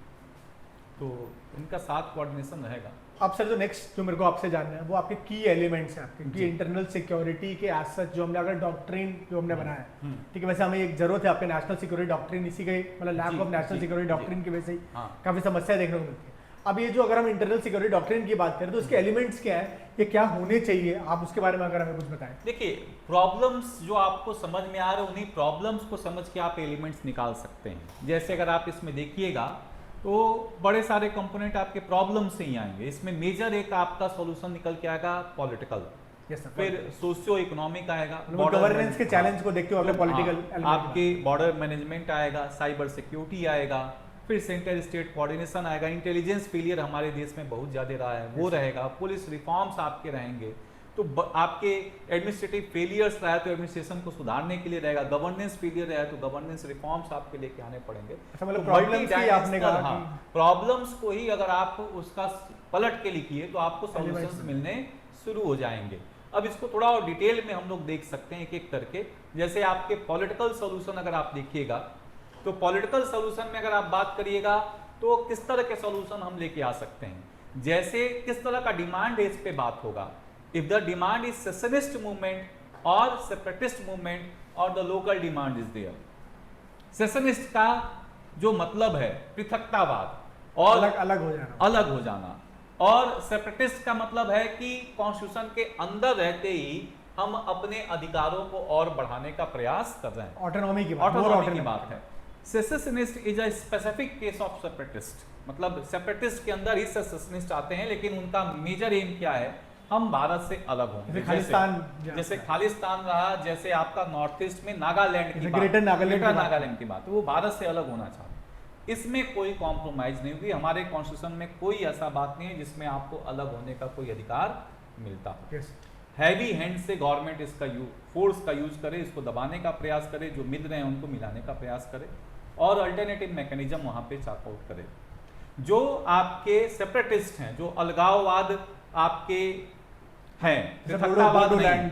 तो इनका साथ कोऑर्डिनेशन रहेगा। अब सर जो नेक्स्ट जो मेरे को आपसे जानना है वो आपके की एलिमेंट्स हैं आपके जी। की इंटरनल सिक्योरिटी के एज सच जो हमने अगर डॉक्ट्रिन जो हमने बनाया है, हम्म। ठीक है, वैसे हमें एक जरूरत है आपके नेशनल सिक्योरिटी डॉक्ट्रिन, इसी के मतलब लैक जी, ऑफ नेशनल जी, सिक्योरिटी जी। डॉक्ट्रिन की वजह से ही हाँ। काफी समस्या देखने को मिलती है। अब ये जो अगर हम इंटरनल सिक्योरिटी डॉक्ट्रिन की बात करें तो उसके एलिमेंट्स क्या है, ये क्या होने चाहिए, आप उसके बारे में अगर हमें कुछ बताएं। देखिए प्रॉब्लम्स जो आपको समझ में आ रहे हैं उन्हीं प्रॉब्लम्स को समझ के आप एलिमेंट्स निकाल सकते हैं। जैसे अगर आप इसमें देखिएगा तो बड़े सारे कंपोनेंट आपके प्रॉब्लम से ही आएंगे, इसमें मेजर एक आपका सॉल्यूशन निकल के आएगा पॉलिटिकल, फिर सोशियो इकोनॉमिक आएगा, गवर्नेंस के चैलेंज को देखते हुए पॉलिटिकल आपके बॉर्डर मैनेजमेंट आएगा, साइबर सिक्योरिटी आएगा, फिर सेंटर स्टेट कोऑर्डिनेशन आएगा, इंटेलिजेंस फेलियर हमारे देश में बहुत ज़्यादा रहा है वो रहेगा, पुलिस रिफॉर्म्स आपके रहेंगे, तो आपके एडमिनिस्ट्रेटिव फेलियर्स रहा है तो एडमिनिस्ट्रेशन को सुधारने के लिए रहेगा, गवर्नेंस फेलियर रहा है तो गवर्नेंस रिफॉर्म्स आपके लेके आने पड़ेंगे। मतलब प्रॉब्लम्स की आपने कहा हाँ, प्रॉब्लम्स को ही अगर आप उसका पलट के लिखिए तो आपको सॉल्यूशंस मिलने शुरू हो जाएंगे। अब इसको थोड़ा और डिटेल में हम लोग देख सकते हैं एक एक करके। जैसे आपके पॉलिटिकल सॉल्यूशन अगर आप देखिएगा तो पॉलिटिकल सॉल्यूशन में अगर आप बात करिएगा तो किस तरह के सॉल्यूशन हम लेके आ सकते हैं, जैसे किस तरह का डिमांड है इस पे बात होगा। If the demand is secessionist movement और सेपरेटिस्ट मूवमेंट और the local demand is there. Secessionist का जो मतलब है पृथकतावाद और अलग हो जाना, और सेपरेटिस्ट का मतलब है कि कॉन्स्टिट्यूशन के अंदर रहते ही हम अपने अधिकारों को और बढ़ाने का प्रयास कर रहे हैं, ऑटोनॉमी की बात है। Secessionist is a specific case of separatist, मतलब सेपरेटिस्ट के अंदर ही सेसेशनिस्ट आते हैं, लेकिन उनका मेजर एम क्या है, हम भारत से अलग होंगे, जैसे खालिस्तान रहा, जैसे आपका नॉर्थ ईस्ट में नागालैंड की बात, ग्रेटर नागालैंड की बात, वो भारत से अलग होना चाहते हैं। इसमें कोई कॉम्प्रोमाइज नहीं हुई, हमारे कॉन्स्टिट्यूशन में कोई ऐसा बात नहीं है जिसमें आपको अलग होने का कोई अधिकार मिलता हो। हैवी हैंड से गवर्नमेंट इसका फोर्स का यूज करे, इसको दबाने का प्रयास करे, जो मिल रहे हैं उनको मिलाने का प्रयास करे, और अल्टरनेटिव मैकेनिज्म वहां पे चाक आउट करे। जो आपके सेपरेटिस्ट हैं, जो अलगाववाद आपके हैं,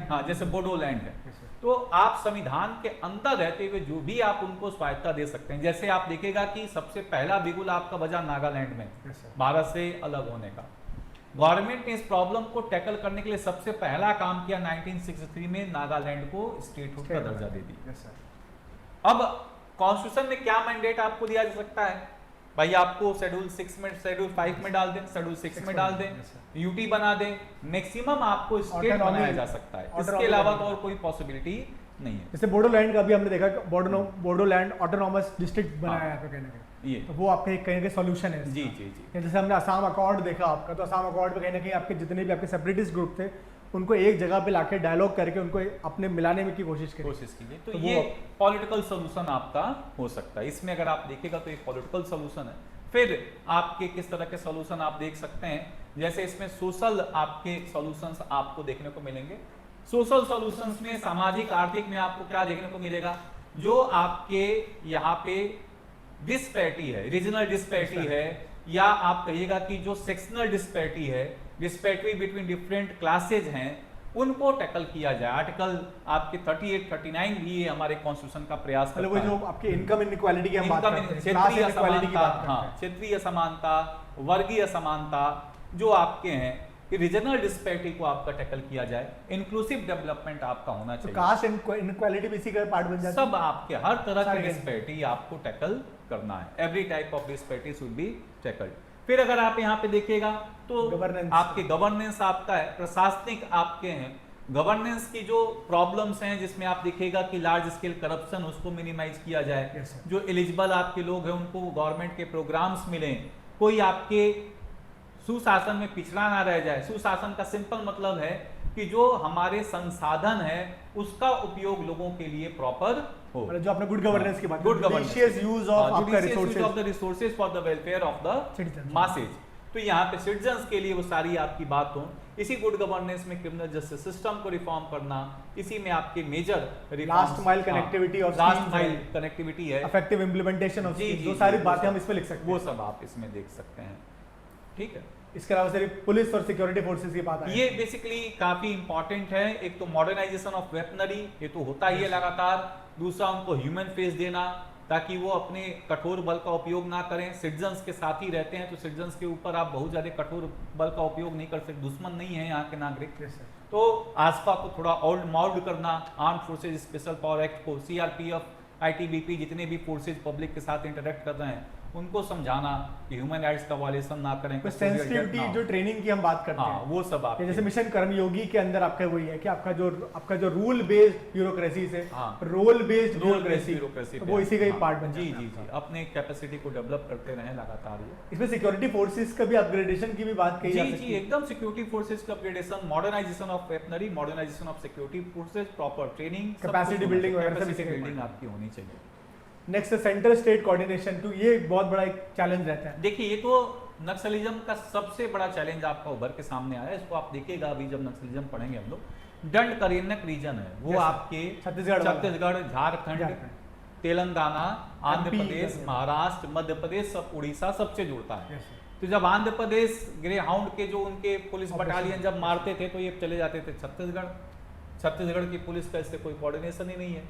हाँ, जैसे बोडोलैंड है, तो आप संविधान के अंदर रहते हुए जो भी आप उनको स्वायत्ता दे सकते हैं। जैसे आप देखेगा कि सबसे पहला बिगुल आपका बजा नागालैंड में भारत से अलग होने का। गवर्नमेंट ने इस प्रॉब्लम को टैकल करने के लिए सबसे पहला काम किया 1963 में, नागालैंड को स्टेटहुड का दर्जा दे दिया। अब कॉन्स्टिट्यूशन में क्या मैंडेट आपको दिया जा सकता है, भाई आपको शेड्यूल 6 में, शेड्यूल 5 में डाल दें, शेड्यूल 6 में डाल दें, यूटी बना दें, मैक्सिमम आपको स्टेट बनाया जा सकता है, इसके अलावा तो और कोई पॉसिबिलिटी नहीं है। जैसे बोडोलैंड का भी हमने देखा, बोडोलैंड ऑटोनॉमस डिस्ट्रिक्ट बनाया है, तो कहने का ये तो वो आपका एक कहीं ना सॉल्यूशन है। जी जी जी। जैसे हमने असम अकॉर्ड देखा आपका, तो असम अकॉर्ड पे कहीं ना कहीं आपके जितने भी आपके सेपरेटिस्ट ग्रुप थे उनको एक जगह पे लाके डायलॉग करके उनको अपने मिलाने में की कोशिश कीजिए, तो ये पॉलिटिकल सॉल्यूशन आपका हो सकता है। इसमें अगर आप देखेगा तो एक पॉलिटिकल सॉल्यूशन है। फिर आपके किस तरह के सॉल्यूशन आप देख सकते हैं, जैसे इसमें सोशल आपके सॉल्यूशंस आपको देखने को मिलेंगे। सोशल सॉल्यूशंस में सामाजिक आर्थिक में आपको क्या देखने को मिलेगा, जो आपके यहाँ पे डिस्पैरिटी है, रीजनल डिस्पैरिटी है, या आप कहिएगा कि जो सेक्शनल डिस्पैरिटी है, डिस्पैरिटी बिटवीन डिफरेंट क्लासेज हैं, उनको टैकल किया जाए। आर्टिकल आपके 38, 39 भी ये हमारे कॉन्स्टिट्यूशन का प्रयास करता है। जो आपके इनकम इनइक्वालिटी की हम बात करते हैं, क्षेत्रीय असमानता, हाँ, क्षेत्रीय असमानता, वर्गीय असमानता जो आपके हैं, रीजनल डिस्पैरिटी को आपका टैकल किया जाए। इंक्लूसिव डेवलपमेंट आपका होना चाहिए, कास्ट इनइक्वालिटी भी इसी का पार्ट बन जाता है। सब आपके हर तरह की डिस्पैरिटी आपको टैकल करना है। Every type of disparity should be tackled. फिर अगर आप यहाँ पे देखिएगा तो आपके गवर्नेंस आपका है, प्रशासनिक आपके हैं, गवर्नेंस की जो प्रॉब्लम्स हैं जिसमें आप देखिएगा कि लार्ज स्केल करप्शन उसको मिनिमाइज किया जाए, Yes, sir. जो एलिजिबल आपके लोग हैं उनको गवर्नमेंट के प्रोग्राम्स मिलें, कोई आपके सुशासन में पिछड़ा ना रह जाए। सुशासन का सिंपल मतलब है कि जो हमारे संसाधन है उसका उपयोग लोगों के लिए प्रॉपर हो। मतलब जो आपने गुड गवर्नेंस की बात गुड जुडिशियस यूज ऑफ आपका resources for the welfare of the Citizens. Masses. तो यहाँ पे सिटीजन्स के लिए वो सारी आपकी बात हो। इसी गुड गवर्नेंस में क्रिमिनल जस्टिस सिस्टम को रिफॉर्म करना, इसी में आपके major last mile connectivity of last mile connectivity है, इफेक्टिव इंप्लीमेंटेशन ऑफ जी, जी, वो जी, सारी वो बातें सब- हम इसमें लिख सकते वो हैं। सब आप इसमें देख सकते हैं। ठीक है, इसके अलावा सिर्फ पुलिस और सिक्योरिटी फोर्सेस की बात आई। ये बेसिकली काफी इंपॉर्टेंट है। एक तो मॉडर्नाइजेशन ऑफ वेपनरी, ये तो होता ही है लगातार। दूसरा उनको ह्यूमन फेस देना ताकि वो अपने कठोर बल का उपयोग ना करें। सिटीजन्स के साथ ही रहते हैं तो सिटीजन्स के ऊपर आप बहुत ज्यादा कठोर बल का उपयोग नहीं कर सकते, दुश्मन नहीं है यहाँ के नागरिक। Yes, sir. तो आसपा को थोड़ा और मॉल्ड करना, arm forces special power act को, सीआरपीएफ, आईटीबीपी जितने भी फोर्सेज पब्लिक के साथ इंटरेक्ट कर रहे हैं उनको समझाना कि ह्यूमन राइट्स का वायलेशन ना करें, तो सेंसिटिविटी जो ट्रेनिंग की हम बात करते हाँ हैं, वो सब आप कि जैसे मिशन कर्मयोगी के अंदर आपका वही है कि आपका जो रूल बेस्ड ब्यूरोक्रेसी से हाँ। रोल बेस्ड ब्यूरोक्रेसी ब्यूरोक्रेसी वो इसी का ही पार्ट बन जी जाता है जी जी, अपने कैपेसिटी को डेवलप करते रहें लगातार। ये इसमें सिक्योरिटी फोर्सेस का भी अपग्रेडेशन की भी बात कही जा जी सकती जी है। एकदम सिक्योरिटी फोर्सेज का upgradation, modernisation of weaponry, modernisation of security forces, proper training, Capacity building वगैरह सब इसी का बिल्डिंग part आपकी होनी चाहिए। Next centre state coordination two, ये एक बहुत बड़ा एक चैलेंज रहता है। देखिए ये तो नक्सलिज्म का सबसे बड़ा चैलेंज आपका उभर के सामने आया है। इसको आप देखिएगा अभी जब नक्सलिज्म पढ़ेंगे हम लोग। दंड करण्यक रीजन है वो Yes, sir. आपके छत्तीसगढ़ वाला। छत्तीसगढ़, झारखंड, झारखंड। तेलंगाना, आंध्र MP प्रदेश, महाराष्ट्र, मध्य प्रदेश, सब उड़ीसा सबसे जुड़ता है। Yes, sir. तो जब आंध्र प्रदेश ग्रे हाउंड के जो उनके पुलिस Operation। बटालियन जब मारते थे तो ये चले जाते थे छत्तीसगढ़। छत्तीसगढ़ की पुलिस का इससे कोई कोऑर्डिनेशन ही नहीं है।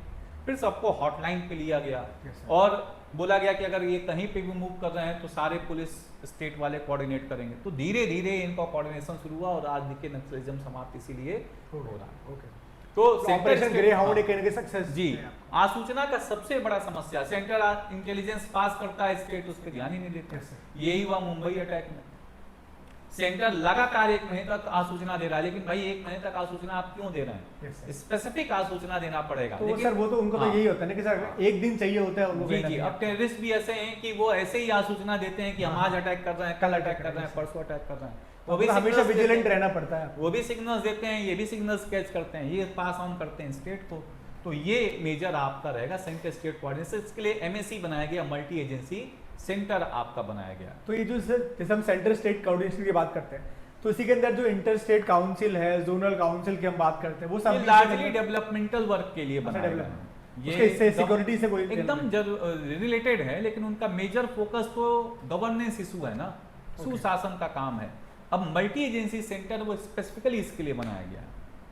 फिर सबको हॉटलाइन पे लिया गया Yes, sir. और बोला गया कि अगर ये कहीं पे भी मूव कर रहे हैं तो सारे पुलिस स्टेट वाले कोऑर्डिनेट करेंगे। तो धीरे धीरे इनका कोऑर्डिनेशन शुरू हुआ और आज देखिए नक्सलिज्म समाप्त इसीलिए हो रहा है। ओके, तो ऑपरेशन ग्रे हाउंड एक कहने के सक्सेस जी, आसूचना का सबसे बड़ा समस्या, सेंट्रल इंटेलिजेंस पास करता है, स्टेट उस पर ध्यान ही नहीं देता। Yes, sir. यही हुआ मुंबई अटैक में। सेंटर लगातार 1 महीने तक आसूचना दे रहा है, लेकिन भाई 1 महीने तक आसूचना आप क्यों दे रहे हैं? Yes, sir. स्पेसिफिक आसूचना देना पड़ेगा। तो लेकिन सर वो तो उनको तो हाँ। यही होता है ना कि सर एक दिन चाहिए होता है उनको जी कहीं ना जी, कहीं। अब टेररिस्ट भी ऐसे हैं कि वो ऐसे ही आसूचना देते हैं कि हम हाँ। आज अटैक कर रहे हैं, कल अटैक कर रहे हैं, परसों अटैक कर रहे हैं। वो भी तो हमेशा signals देते विजिलेंट हैं। रहना पड़ता है। वो भी सिग्नल्स देते हैं, ये भी सिग्नल्स कैच करते हैं, ये पास ऑन करते हैं स्टेट को। तो ये मेजर आपका रहेगा सेंटर स्टेट कोऑर्डिनेशन। इसके लिए एमएससी बनाया गया, मल्टी एजेंसी सेंटर आपका बनाया गया। तो ये जो सर जैसे हम सेंटर स्टेट कोऑर्डिनेशन की बात करते हैं तो इसी के अंदर जो इंटर स्टेट काउंसिल है, जोनल काउंसिल की हम बात करते हैं, वो सब ये लार्जली डेवलपमेंटल वर्क के लिए बनाया गया है। उसके इससे सिक्योरिटी से कोई एकदम रिलेटेड है, लेकिन उनका मेजर फोकस तो गवर्नेंस इशू है ना, सुशासन का काम है। अब मल्टी एजेंसी सेंटर वो स्पेसिफिकली इसके लिए बनाया गया।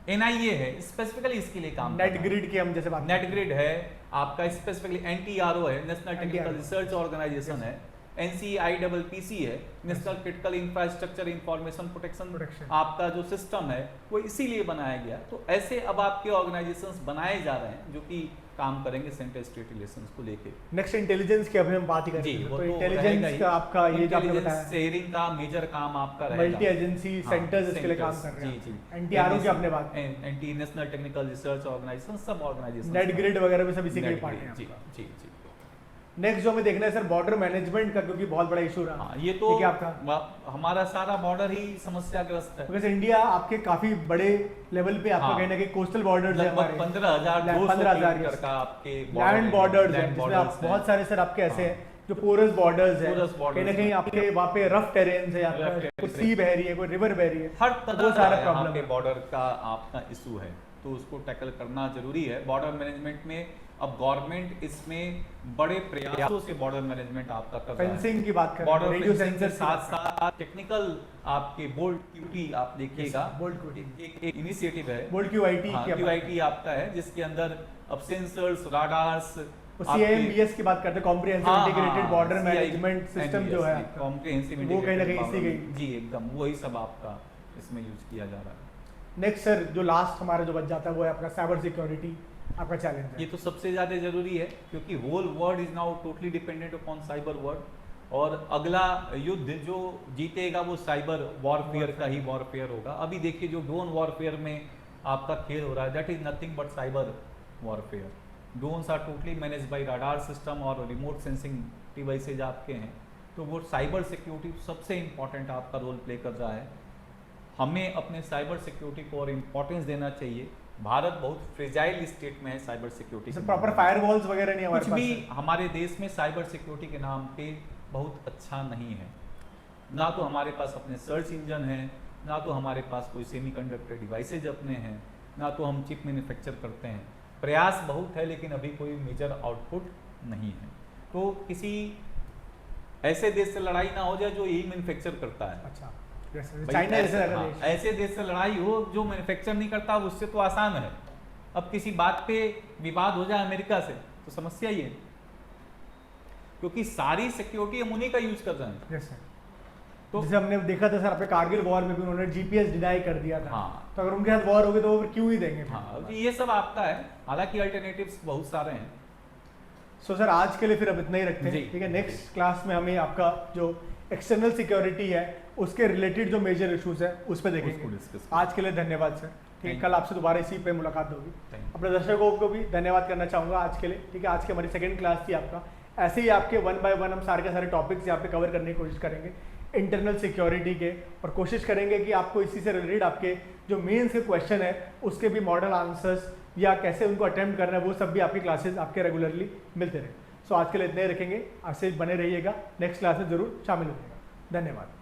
एनआईए है स्पेसिफिकली इसके लिए काम नेट ग्रिड की हम जैसे बात नेट ग्रिड है आपका, स्पेसिफिकली एनटीआरओ है, national technical NTRO research organisation है, NCIPC है, national critical infrastructure information protection आपका जो सिस्टम है वो इसीलिए बनाया गया। तो ऐसे अब आपके ऑर्गेनाइजेशंस बनाए जा रहे हैं जो कि काम करेंगे सेंटर स्टेट रिलेशंस को लेके। नेक्स्ट इंटेलिजेंस की अभी हम बात ही जी, करेंगे। वो तो तो इंटेलिजेंस का आपका ये जो आपने इंटेलिजेंस बताया शेयरिंग का मेजर काम आपका रहेगा। मल्टी एजेंसी हाँ, सेंटर्स इसके लिए काम centers, कर रहे हैं। जी, जी। एनटीआरओ की आपने बात, anti national technical research organisation, सब ऑर्गेनाइजेशन, नेट ग्रिड वगैरह भी सब इसी के नेट पार्ट ग्रिड, हैं। जी जी जी। नेक्स्ट जो हमें देखना है सर बॉर्डर मैनेजमेंट का, क्योंकि बहुत बड़ा इशू रहा। हाँ, ये तो क्या आपका हमारा सारा बॉर्डर ही समस्याग्रस्त है। वैसे इंडिया आपके काफी बड़े लेवल पे आपका हाँ। कहीं ना कहीं कोस्टल बॉर्डर्स है लगभग हमारे, 15,200 15,000 किलोमीटर का आपके लैंड बॉर्डर्स है, जिसमें आप बहुत सारे सर आपके ऐसे हैं जो पोरस बॉर्डर्स है, Porous borders कहीं ना कहीं हैं। आपके वहाँ पे रफ टेरेन्स है, Rough आपका कोई terrains सी बह रही है, कोई रिवर बह रही है, हर वो तरह सारा का प्रॉब्लम यहाँ पे है। बॉर्डर का आपका इशू है, तो उसको टैकल करना जरूरी है। बॉर्डर मैनेजमेंट में अब गवर्नमेंट इसमें बड़े प्रयासों से बॉर्डर मैनेजमेंट आपका कर रहा है। फेंसिंग की बात करें, बॉर्डर रेडियो फेंसिंग के सेंसर साथ साथ टेक्निकल आपके बोल्ट क्यूटी आप देखिएगा, बोल्ट क्यूटी एक इनिशिएटिव है बोल्ट क्यूआईटी हाँ, की QIT आपका है, जिसके अंदर अब सेंसर्स, राडार्स, CIMBS की बात करते हैं, comprehensive integrated border management system जो है आपका, कॉम्प्रिहेंसिव वो कहीं ना कहीं इसी इंटीग्रेटेड, जी एकदम वही सब आपका इसमें यूज किया जा रहा है। नेक्स्ट सर जो लास्ट हमारा जो बच जाता है वो है आपका साइबर सिक्योरिटी, आपका चैलेंज है। ये तो सबसे ज़्यादा जरूरी है क्योंकि whole world is now totally dependent upon cyber world, और अगला युद्ध जो जीतेगा वो साइबर वॉरफेयर का ही वॉरफेयर होगा। अभी देखिए जो ड्रोन वॉरफेयर में आपका खेल हो रहा है, that is nothing but cyber warfare. Drones are totally manage by radar system और रिमोट सेंसिंग डिवाइसेज आपके हैं, तो वो साइबर सिक्योरिटी सबसे इम्पॉर्टेंट आपका रोल प्ले कर रहा है। हमें अपने साइबर सिक्योरिटी को और इम्पोर्टेंस देना चाहिए। भारत बहुत फ्रेजाइल स्टेट में है साइबर सिक्योरिटी, प्रॉपर फायरवॉल्स वगैरह नहीं हमारे कुछ पास भी है। हमारे देश में साइबर सिक्योरिटी के नाम पे बहुत अच्छा नहीं है। ना तो हमारे पास अपने सर्च इंजन है, ना तो हमारे पास कोई सेमीकंडक्टर डिवाइसेज अपने हैं, ना तो हम चिप मैन्युफैक्चर करते हैं। प्रयास बहुत है लेकिन अभी कोई मेजर आउटपुट नहीं है। तो किसी ऐसे देश से लड़ाई ना हो जाए जो यही मैन्युफैक्चर करता है। अच्छा, भाई चाइना ऐसे, जैसे अगर हाँ, देश। ऐसे देश से लड़ाई हो जो मैन्युफैक्चर नहीं करता, उससे तो आसान है। अब किसी बात पे विवाद हो जाए अमेरिका से तो समस्या ही है, क्योंकि सारी सिक्योरिटी हम उन्हीं का यूज कर रहे हैं। Yes sir. तो जैसे हमने देखा था सर अपने कारगिल वॉर में भी उन्होंने जीपीएस डिनाई कर दिया था। हाँ। तो अगर उनके साथ वॉर होगी तो वो फिर क्यों ही देंगे फिर? हाँ, ये सब आपका है, हालांकि अल्टरनेटिव्स बहुत सारे हैं। सो सर आज के लिए फिर अब इतना ही रखते जी। हैं, ठीक है। नेक्स्ट क्लास में हमें आपका जो एक्सटर्नल सिक्योरिटी है उसके रिलेटेड जो मेजर इश्यूज है उस पर उसको देखेंगे। discuss आज के लिए धन्यवाद सर, ठीक है। Thank कल आपसे दोबारा इसी पे मुलाकात होगी। Thank you. अपने दर्शकों को भी धन्यवाद करना चाहूँगा आज के लिए, ठीक है। आज की हमारी सेकंड क्लास थी आपका। ऐसे ही आपके 1 बाय 1 हम सारे के सारे टॉपिक्स यहाँ पे कवर करने की कोशिश करेंगे इंटरनल सिक्योरिटी के, और कोशिश करेंगे कि आपको इसी से रिलेटेड आपके जो मेंस के क्वेश्चन है उसके भी मॉडल आंसर्स या कैसे उनको अटेम्प्ट करना है वो सब भी आपकी क्लासेस आपके रेगुलरली मिलते रहे। सो आज के लिए इतने ही रखेंगे, आज से बने रहिएगा, नेक्स्ट क्लास में जरूर शामिल होइएगा। धन्यवाद।